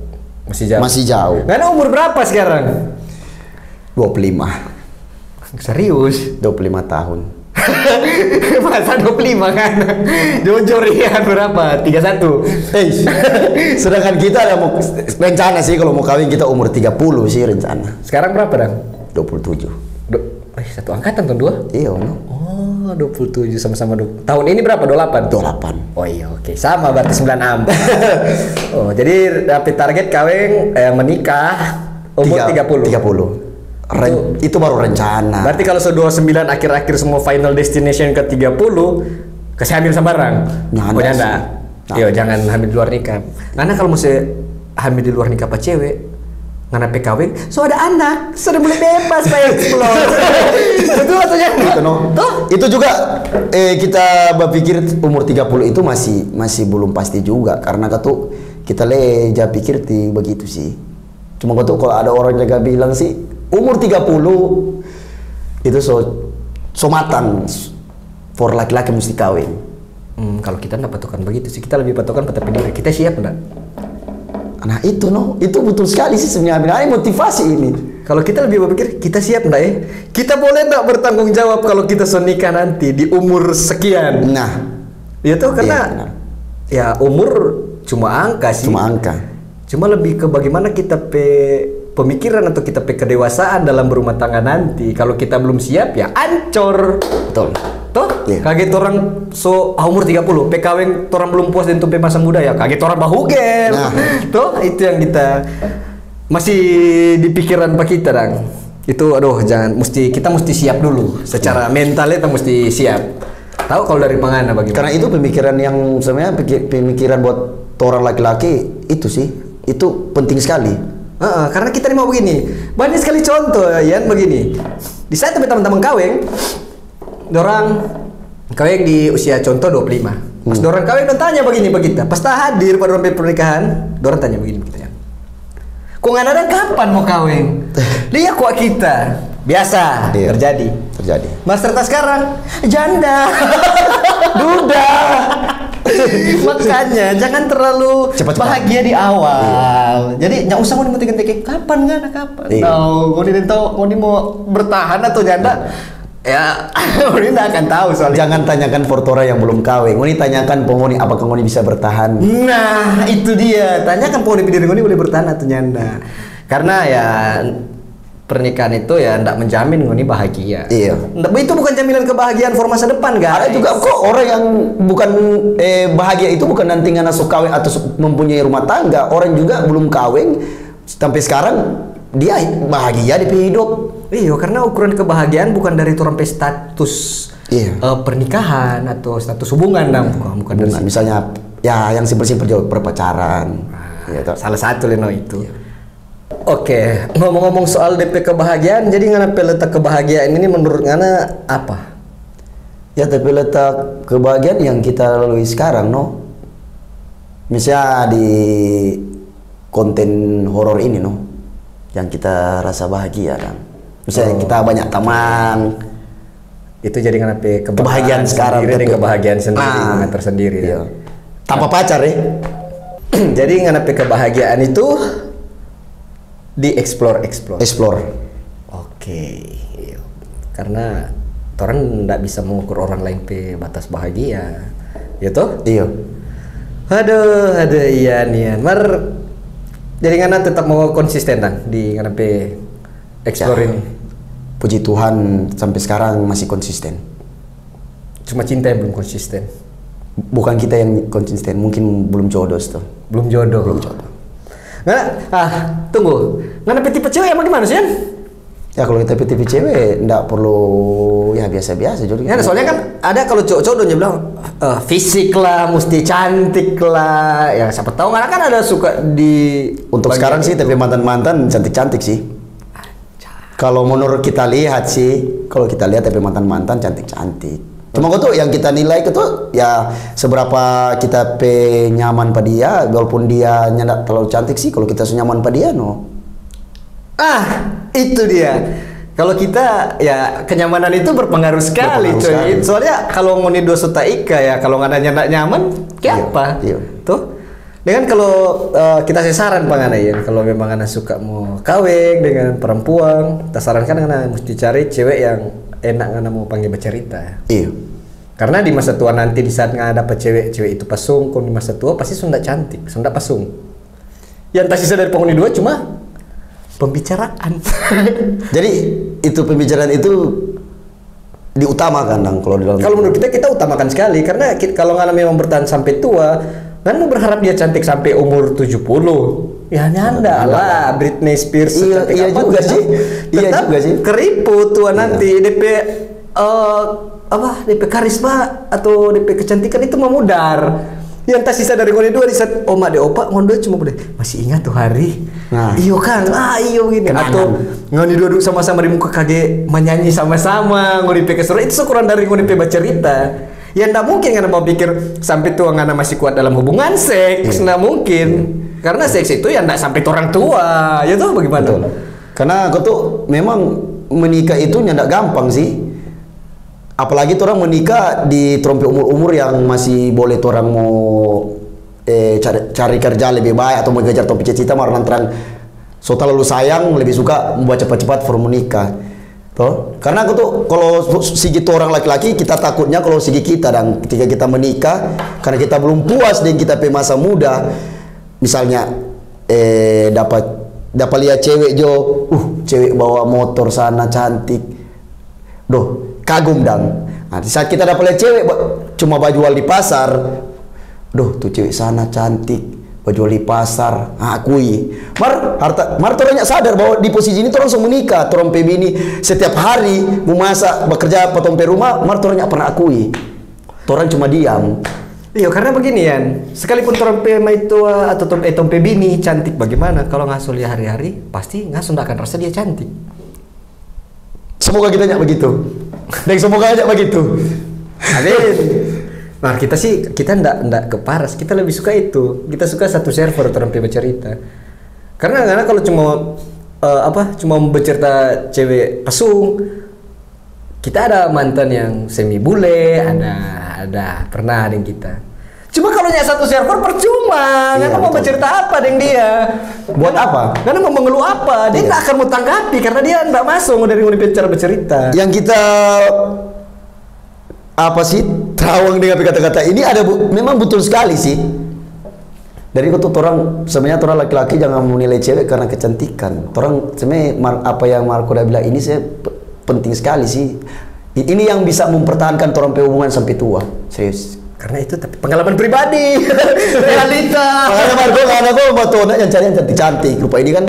Masih jauh. Masih jauh. Ngana umur berapa sekarang? 25. Serius? 25 tahun. Masa 25 kan? Jujur ya berapa? 31. Sedangkan kita ada mau rencana sih kalau mau kawin kita umur 30 sih rencana. Sekarang berapa dong? 27. Satu angkatan tahun 2? Iya, no. Oh, 27 sama-sama. Tahun ini berapa? 28? 28. Oh iya, oke. Sama berarti 96. Oh, jadi dapet target kawin menikah umur 30. 30. Itu baru rencana. Berarti kalau 29 akhir-akhir semua final destination ke 30, kasih hamil sembarang. Jangan. Oh, janda. Yo, jangan hamil di luar nikah. Karena kalau mesti hamil di luar nikah apa cewek, ngana PKW, so ada anak, sudah mulai bebas Pak explore. Betul atau jangan? Itu no. Itu juga kita berpikir umur 30 itu masih belum pasti juga karena kita pikir begitu sih. Cuma kalau ada orang jaga bilang sih umur 30 itu so matang for laki-laki mesti kawin. Kalau kita nggak patokan begitu sih, kita lebih patokan pada diri. Kita siap nggak? Nah itu itu betul sekali sih sebenarnya motivasi ini. Kalau kita lebih berpikir kita siap nggak ya? Kita boleh nggak bertanggung jawab kalau kita nikah nanti di umur sekian? Nah, itu karena ya umur cuma angka sih. Cuma angka. Cuma lebih ke bagaimana kita pemikiran atau kita kedewasaan dalam berumah tangga nanti. Kalau kita belum siap ya ancur. Betul. Toh? Yeah. Kaget orang umur 30, PKW orang belum puas dan tumpe masa muda ya. Kaget orang bahugel. Nah. Toh itu yang kita masih di pikiran Pak kita dang. Itu kita mesti siap dulu. Secara mentalnya kita mesti siap. Tahu kalau dari pengana bagaimana? Karena itu pemikiran yang sebenarnya pemikiran buat orang laki-laki itu sih. Itu penting sekali. Karena kita ini mau begini, banyak sekali contoh ya begini. Di saat teman-teman kawin, dorang kawin di usia contoh 25. Pas dorang kawin dan tanya begini kita, pas tak hadir pada pernikahan, dorang tanya begini kita ya. Kok nggak ada kapan mau kawin? Lihat kok kita biasa terjadi. Mas Terta sekarang janda, duda. Makanya jangan terlalu bahagia di awal. Jadi nggak usah mau dimutik-mutik kapan nggak ada kapan. Tahu, mau mau bertahan atau janda? Ya, Ngoni nggak akan tahu soalnya. Jangan tanyakan Portora yang belum kawin. Ngoni tanyakan Ngoni apakah Ngoni bisa bertahan. Nah, itu dia. Tanyakan Ngoni diri Ngoni boleh bertahan atau janda. Karena ya pernikahan itu ya tidak menjamin Ngoni bahagia. Iya. Itu bukan jaminan kebahagiaan for masa depan, guys. Ada juga kok orang yang bukan bahagia itu bukan nanti ngana kawin atau mempunyai rumah tangga. Orang juga belum kawin sampai sekarang dia bahagia di hidup. Iya, karena ukuran kebahagiaan bukan dari sampai status pernikahan atau status hubungan, bukan dari misalnya ya yang simpel-simpel berpacaran. Salah satu Leno itu. Iya. Oke, ngomong-ngomong soal DP kebahagiaan, jadi ngana letak kebahagiaan ini menurut ngana apa? Ya tapi letak kebahagiaan yang kita lalui sekarang, no. Misalnya di konten horor ini, no, yang kita rasa bahagia kan. Misalnya kita banyak teman, itu jadi ngana kebahagiaan sekarang, kebahagiaan sendiri, tersendiri. Iya. Tanpa pacar ya. Jadi ngana kebahagiaan itu di explore. Oke. Karena orang tidak bisa mengukur orang lain pe batas bahagia, ya toh? Iya. Aduh, Ian. Jadi ngana tetap mau konsisten di ngana pe explore ini. Puji Tuhan sampai sekarang masih konsisten. Cuma cinta yang belum konsisten. Bukan kita yang konsisten, mungkin belum jodoh tuh. Belum jodoh. Ngana, tunggu. Ngana tipe cewek yang bagaimana sih? Ya kalau kita tipe cewek enggak perlu ya biasa-biasa juga. Ya, soalnya kan ada kalau cowok dia bilang fisik lah, mesti cantik lah. Ya siapa tahu ngana kan ada suka di untuk sekarang sih tapi mantan-mantan cantik-cantik sih. Kalau menurut kita lihat sih, kalau kita lihat tapi mantan-mantan cantik-cantik. Cuma tuh yang kita nilai itu ya seberapa kita nyaman pada dia, walaupun dia nyandak terlalu cantik sih, kalau kita nyaman pada dia, no. Itu dia. Kalau kita ya kenyamanan itu berpengaruh sekali, coy. Soalnya kalau ngoni dua suta ika ya, kalau nggak ada nyaman, kayak apa? Iya. Tuh. Dengan kalau kita saran pangana ya, kalau memang anak suka mau kawin dengan perempuan, kita sarankan anak mesti cari cewek yang enak anak mau panggil bercerita. Iya. Karena di masa tua nanti di saat nggak dapat cewek itu pasung, kalau di masa tua pasti sudah cantik, sudah pasung. Yang tak sisa dari penghuni dua cuma pembicaraan. Jadi itu pembicaraan itu diutamakan dong kalau di dalam. Kalau menurut kita utamakan sekali karena kalau nggak memang bertahan sampai tua, kan mau berharap dia cantik sampai umur 70. Ya nyanda lah Britney Spears. Iya juga sih. Iya juga sih. Keriput tua nanti DP DP karisma atau DP kecantikan itu memudar. Yang tak sisa dari ngoni dua di saat oma de opa ngondo cuma boleh masih ingat tuh hari. Nah. Iyo kan, iyo gini. Kenangan. Atau ngoni dua sama-sama di muka kage menyanyi sama-sama ngoni pe keseru itu syukuran dari ngoni pe bercerita. Ya ndak mungkin karena mau pikir sampai tua ngana masih kuat dalam hubungan seks, ndak mungkin. Karena seks itu ya ndak sampai orang tua. Ya tuh bagaimana? Betul. Karena aku tuh memang menikah itu ndak gampang sih. Apalagi orang menikah di trompe umur-umur yang masih boleh orang mau cari kerja lebih baik atau mau ngejar topi cita-cita marah terang so terlalu sayang lebih suka membuat cepat-cepat for menikah. Toh? Karena aku tuh kalau segi orang laki-laki kita takutnya kalau segi kita dan ketika kita menikah karena kita belum puas dengan kita pe masa muda misalnya dapat lihat cewek cewek bawa motor sana cantik kagum dan di saat kita dapat lihat cewek cuma baju jual di pasar tuh cewek sana cantik baju di pasar akui mar toranya sadar bahwa di posisi ini orang langsung menikah orang bini setiap hari memasak bekerja potong pe rumah mar toranya pernah akui orang cuma diam. Iya karena begini ya sekalipun orang pe itu atau tompe bini cantik bagaimana kalau ngasuh dia hari-hari pasti ngasuh ndak akan rasa dia cantik. Semoga kita nyak begitu dan semoga aja begitu. Amin. Nah kita ndak ke paras, kita lebih suka itu. Kita suka satu server orang bercerita. Karena kalau cuma bercerita cewek pasung, kita ada mantan yang semi bule, ada pernah dengan kita. Cuma kalau satu server percuma, karena mau bercerita apa dengan dia? Buat apa? Karena mau mengeluh apa? Dia nggak akan mau tanggapi karena dia nggak masuk dari cara bercerita. Yang kita terawang dengan kata-kata ini memang betul sekali sih. Dari itu orang sebenarnya orang laki-laki jangan menilai cewek karena kecantikan. Orang sebenarnya apa yang Marco udah bilang ini saya penting sekali sih. Ini yang bisa mempertahankan orang hubungan sampai tua. Serius. Karena itu tapi pengalaman pribadi. Realita. Makanya Marco gue mau tona yang cari yang cantik-cantik. Lupa ini kan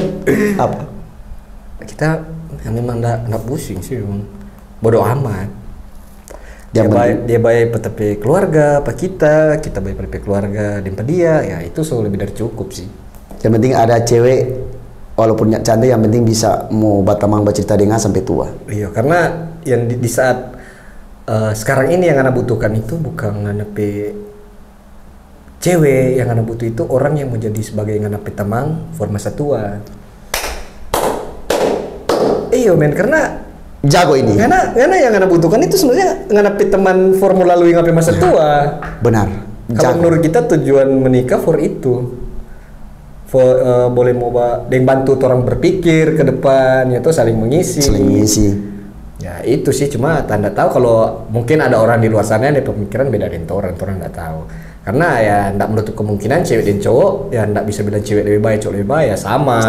apa? Kita memang nggak pusing sih, bodoh amat. Dia baik tapi keluarga, apa kita baik tapi keluarga, dan dia, ya itu selalu lebih dari cukup sih. Yang penting ada cewek, walaupun cantik, yang penting bisa mau batamang bercerita dengan sampai tua. Iya, karena yang di saat sekarang ini yang anak butuhkan itu bukan anak cewek, yang anak butuh itu orang yang mau jadi sebagai anak tamang for masa tua. Iya men, karena jago ini. Karena yang anak butuhkan itu sebenarnya anak teman for melalui ngapain masa tua. Benar. Kalau menurut kita tujuan menikah for itu. Boleh mau bantu orang berpikir ke depan, yaitu saling mengisi. Ya itu sih, cuma tanda tahu kalau mungkin ada orang di luar sana yang pemikiran beda dengan orang nggak tahu. Karena ya nggak menutup kemungkinan cewek dan cowok ya nggak bisa bilang cewek lebih baik, cowok lebih baik, ya sama.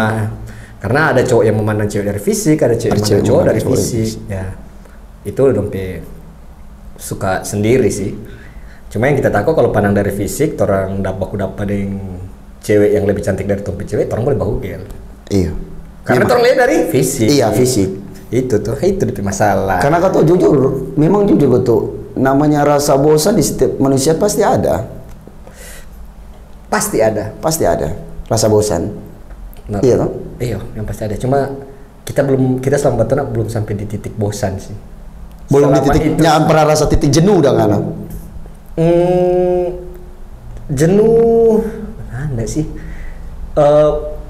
Karena ada cowok yang memandang cewek dari fisik, ada cewek yang memandang cowok dari fisik. Ya itu dompe suka sendiri sih. Cuma yang kita takut kalau pandang dari fisik, orang dapat dengan cewek yang lebih cantik dari tompi cewek, orang boleh bahugel. Iya. Karena orang lihat dari fisik. Iya fisik. Itu masalah. Karena kata jujur, memang jujur tuh namanya rasa bosan di setiap manusia pasti ada. Pasti ada rasa bosan. Nah, iya toh? Iya, yang pasti ada. Cuma kita selama betul belum sampai di titik bosan sih. Belum di titik, jangan pernah rasa titik jenuh dah kan? Jenuh, ada sih.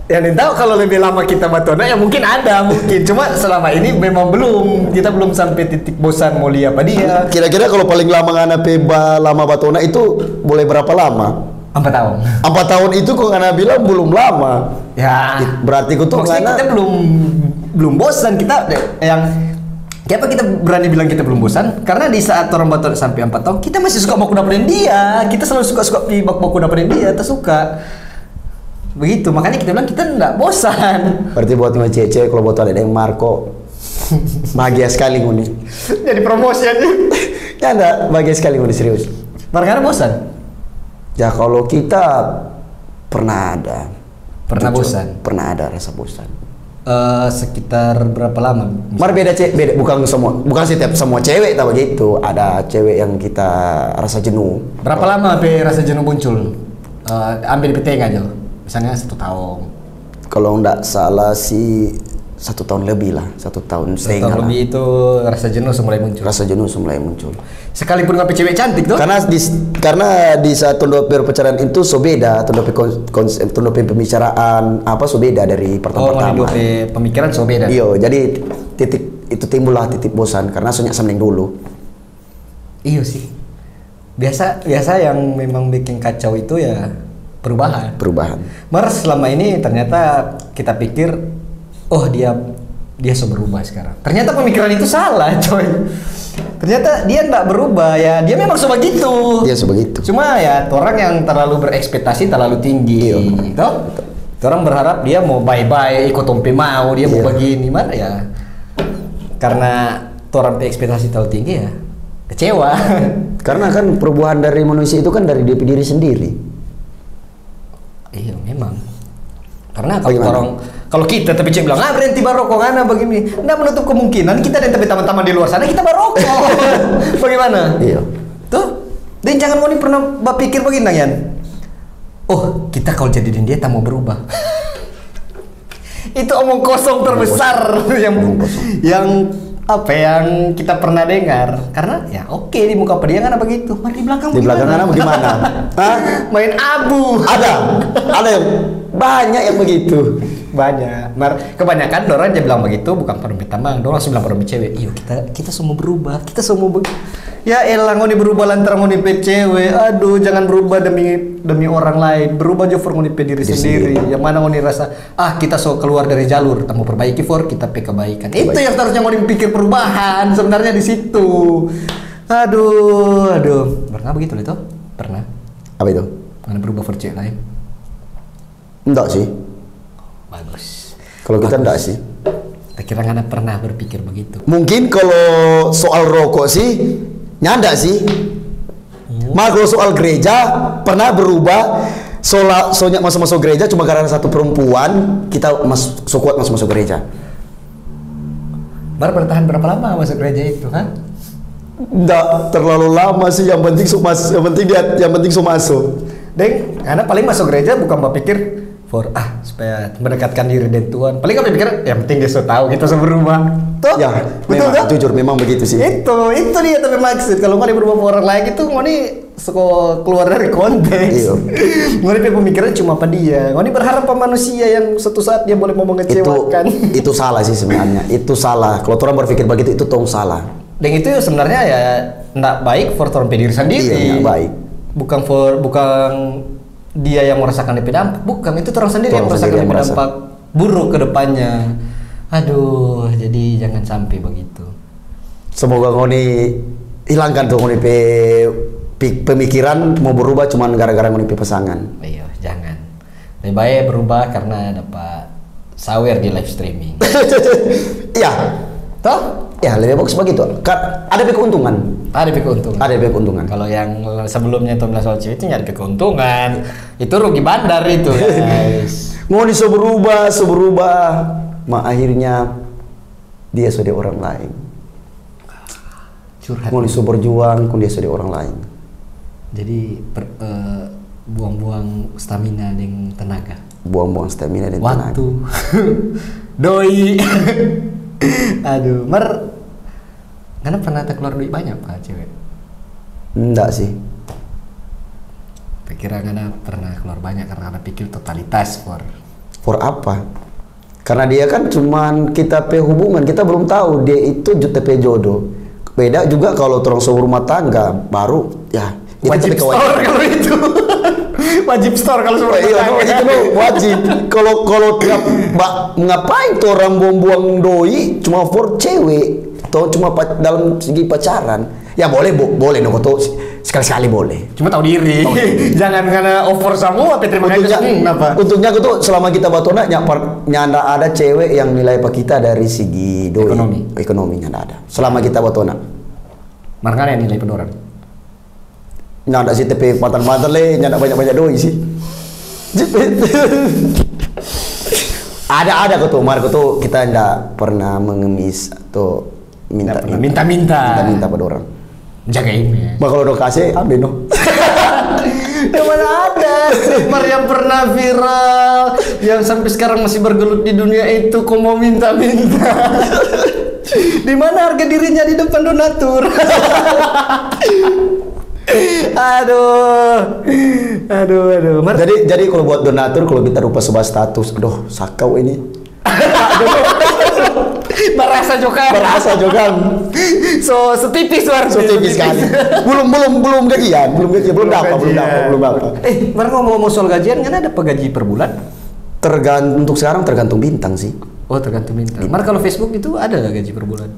Yang tahu kalau lebih lama kita batona ya mungkin ada, cuma selama ini memang kita belum sampai titik bosan mau lihat apa dia. Kira-kira kalau paling lama ngana peba lama batona itu boleh berapa lama? 4 tahun. 4 tahun itu kok ngana bilang belum lama. Ya. Berarti ku tuh maksudnya kita belum bosan kita yang kenapa kita berani bilang kita belum bosan? Karena di saat orang batu sampai 4 tahun kita masih suka baku dapetin dia. Kita selalu suka baku dapetin dia, kita suka. Begitu, makanya kita bilang kita enggak bosan. Berarti buat cewek kalau buat ada yang Marco bahagia sekali nguni. Jadi promosi aja. Ya enggak, bahagia sekali nguni serius. Karena bosan. Ya kalau kita pernah ada. Pernah bosan? Pernah ada rasa bosan. Sekitar berapa lama? Mar beda bukan setiap semua cewek tahu begitu. Ada cewek yang kita rasa jenuh. Berapa lama rasa jenuh muncul? Ambil PT aja. Misalnya 1 tahun. Kalau enggak salah sih 1 tahun lebih lah, 1 tahun setengah. 1 tahun lebih itu rasa jenuh mulai muncul. Rasa jenuh mulai muncul. Sekalipun ngapain cewek cantik tuh? Karena di saat tunduk perpacaran itu so beda, tunduk pembicaraan apa so beda dari pertama-tama. Oh, pemikiran so beda. Iya, jadi timbullah titik bosan karena sonyak samling dulu. Iya sih. Biasa yang memang bikin kacau itu ya perubahan. Mar selama ini ternyata kita pikir oh dia so berubah sekarang. Ternyata pemikiran itu salah, coy. Ternyata dia enggak berubah ya. Dia memang so begitu. Dia so begitu. Cuma ya orang yang terlalu berekspektasi terlalu tinggi. Toh? Orang berharap dia mau bye-bye, ikut tompe mau, dia mau begini, mana ya. Karena orang berekspektasi terlalu tinggi ya kecewa. Karena kan perubahan dari manusia itu kan dari diri sendiri. Iya, memang. Karena kalau kita tapi cek bilang berhenti barokok ngana begini, nggak menutup kemungkinan kita dan tapi teman-teman di luar sana kita barokok. Bagaimana? Iya. Tuh, dan jangan mau pernah berpikir begini Yan. Oh, kita kalau jadi dia tak mau berubah. Itu omong kosong terbesar yang kita pernah dengar. Karena ya oke di muka perdiangan begitu, di belakang bagaimana? Hah? Main abu. Ada yang banyak yang begitu. Banyak. Kebanyakan orang dia bilang begitu bukan pada tamang, orang langsung bilang pada cewek. Iyo kita semua berubah, ya elah ngoni berubah lantaran ngoni cewek. Aduh, jangan berubah demi orang lain. Berubah aja for ngoni diri sendiri. Yang mana ngoni rasa kita so keluar dari jalur, kita mau perbaiki for kita kebaikan. Itu yang seharusnya ngoni pikir perubahan sebenarnya di situ. Aduh. Pernah begitu itu? Pernah. Apa itu? Mana berubah for cewek lain? Enggak sih. Bagus. Kalau kita enggak sih. Kira nggak pernah berpikir begitu. Mungkin kalau soal rokok sih nyanda sih. Kalau soal gereja pernah berubah. Soalnya masuk gereja cuma karena satu perempuan kita kuat masuk gereja. Bertahan berapa lama masuk gereja itu, kan? Nggak terlalu lama sih. Yang penting masuk. Deng, karena paling masuk gereja bukan berpikir supaya mendekatkan diri dengan Tuhan. Paling kamu pikir yang penting dia tahu kita harus berubah. Tuh? Ya, betul kan? Jujur memang begitu sih. Itu dia tapi maksud. Kalau mau berubah orang lain itu mau keluar dari konteks. Iya. Mau pemikiran cuma apa dia. Mau berharap manusia yang suatu saat dia boleh mau mengecewakan. Itu salah sih sebenarnya. Itu salah. Kalau orang berpikir begitu itu salah. Dan itu sebenarnya ya enggak baik for orang diri sendiri. Iya, enggak baik. Bukan dia yang merasakan DP dampak, bukan itu orang sendiri yang merasakan DP dampak buruk ke depannya. Aduh, jadi jangan sampai begitu. Semoga ngoni hilangkan tuh ngoni pemikiran mau berubah cuman gara-gara ngoni pasangan. Iya, jangan. Lebih baik berubah karena dapat sawer di live streaming. Iya. Toh? Ya, lebih bagus begitu. Ada keuntungan. Ada keuntungan. Kalau yang sebelumnya itu soal cewek itu nyari keuntungan. Itu rugi bandar itu, guys. Ngoni so berubah. Akhirnya dia sudah orang lain. Curhat. Ngoni so berjuang, dia sudah orang lain. Jadi buang-buang stamina dan tenaga. Buang-buang stamina dan tenaga. Waktu. Doi. Aduh, karena pernah keluar duit banyak Pak cewek? Enggak sih. Pikirnya karena pernah keluar banyak karena pikir totalitas for apa? Karena dia kan cuman kita hubungan, kita belum tahu dia itu TP jodoh. Beda juga kalau orang rumah tangga baru ya wajib store kalau itu. Wajib store kalau semua. Iya, itu wajib. Kalau tiap ngapain tuh orang buang-buang doi cuma for cewek atau cuma dalam segi pacaran? Ya boleh no tuh sekali-sekali boleh. Cuma tahu diri. Jangan karena over semua terima kasih. Kenapa? Untungnya aku tuh selama kita batona nyanda ada cewek yang nilai pak kita dari segi doi. Ekonominya ada. Selama kita batona. Markanya nilai pendorang. Nyanda sih tapi mantan-mantan le, nyanda banyak-banyak doi sih. Ada kok tuh, tuh kita ndak pernah mengemis atau minta pada orang. Jagain ya. Bah kalau udah kasih ambil no. Yang mana ada streamer yang pernah viral yang sampai sekarang masih bergelut di dunia itu kok mau minta-minta. Di mana harga dirinya di depan donatur. Aduh. Jadi kalau buat donatur kalau kita rupa sebuah status, aduh sakau ini. Berasa juga. So setipis sekali. belum gajian, belum dapat. Baru ngomong soal gajian kan ada gaji per bulan? Untuk sekarang tergantung bintang sih. Oh, tergantung bintang. Mar kalau Facebook itu ada nggak gaji per bulan?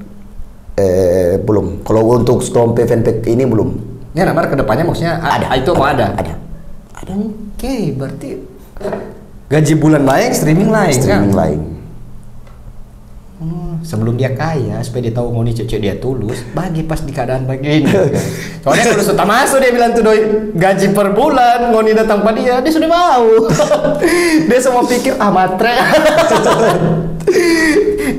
Belum. Kalau untuk Storm fanpage ini belum. Ya, Mar kedepannya maksudnya ada. Itu mau ada. Ada. Oke, berarti gaji bulan lain, streaming lain. Sebelum dia kaya, supaya dia tahu ngoni cecek dia tulus, bagi pas di keadaan begini. Soalnya kalau sudah masuk dia bilang tuh gaji per bulan, ngoni datang pada dia sudah mau. Dia semua pikir matre.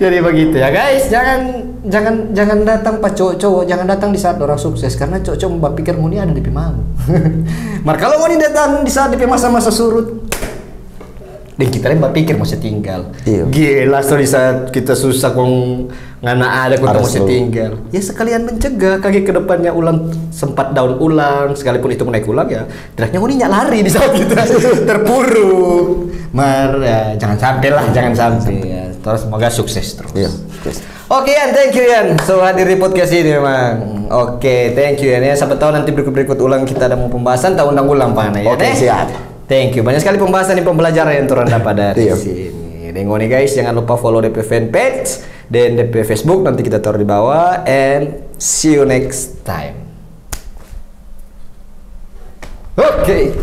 Jadi begitu ya guys, jangan datang pas cowok, jangan datang di saat orang sukses karena cowok pikir ngoni ada di mau. Mar kalau ngoni datang di saat di masa-masa surut, dan kita mbak pikir masih tinggal. Iya. Gila, di saat kita susah ngana ada kita masih tinggal. Ya sekalian mencegah kaki ke depannya ulang sempat daun ulang, sekalipun itu menaik ulang ya. Tidaknya ngoni lari di saat kita terpuruk. Mar ya, jangan sampai ya. Terus semoga sukses terus. Iya. Oke Yan, thank you Yan. So hadir di podcast ini memang. Oke, thank you Yan. Ya, siapa tahu nanti berikut ulang kita ada mau pembahasan tahu undang-ulang Pak ya. Oke, siap. Thank you. Banyak sekali pembahasan dan pembelajaran yang turun dapat dari sini. Dan ngoni guys, jangan lupa follow DP fanpage dan DP Facebook, nanti kita taruh di bawah, and see you next time. Oke.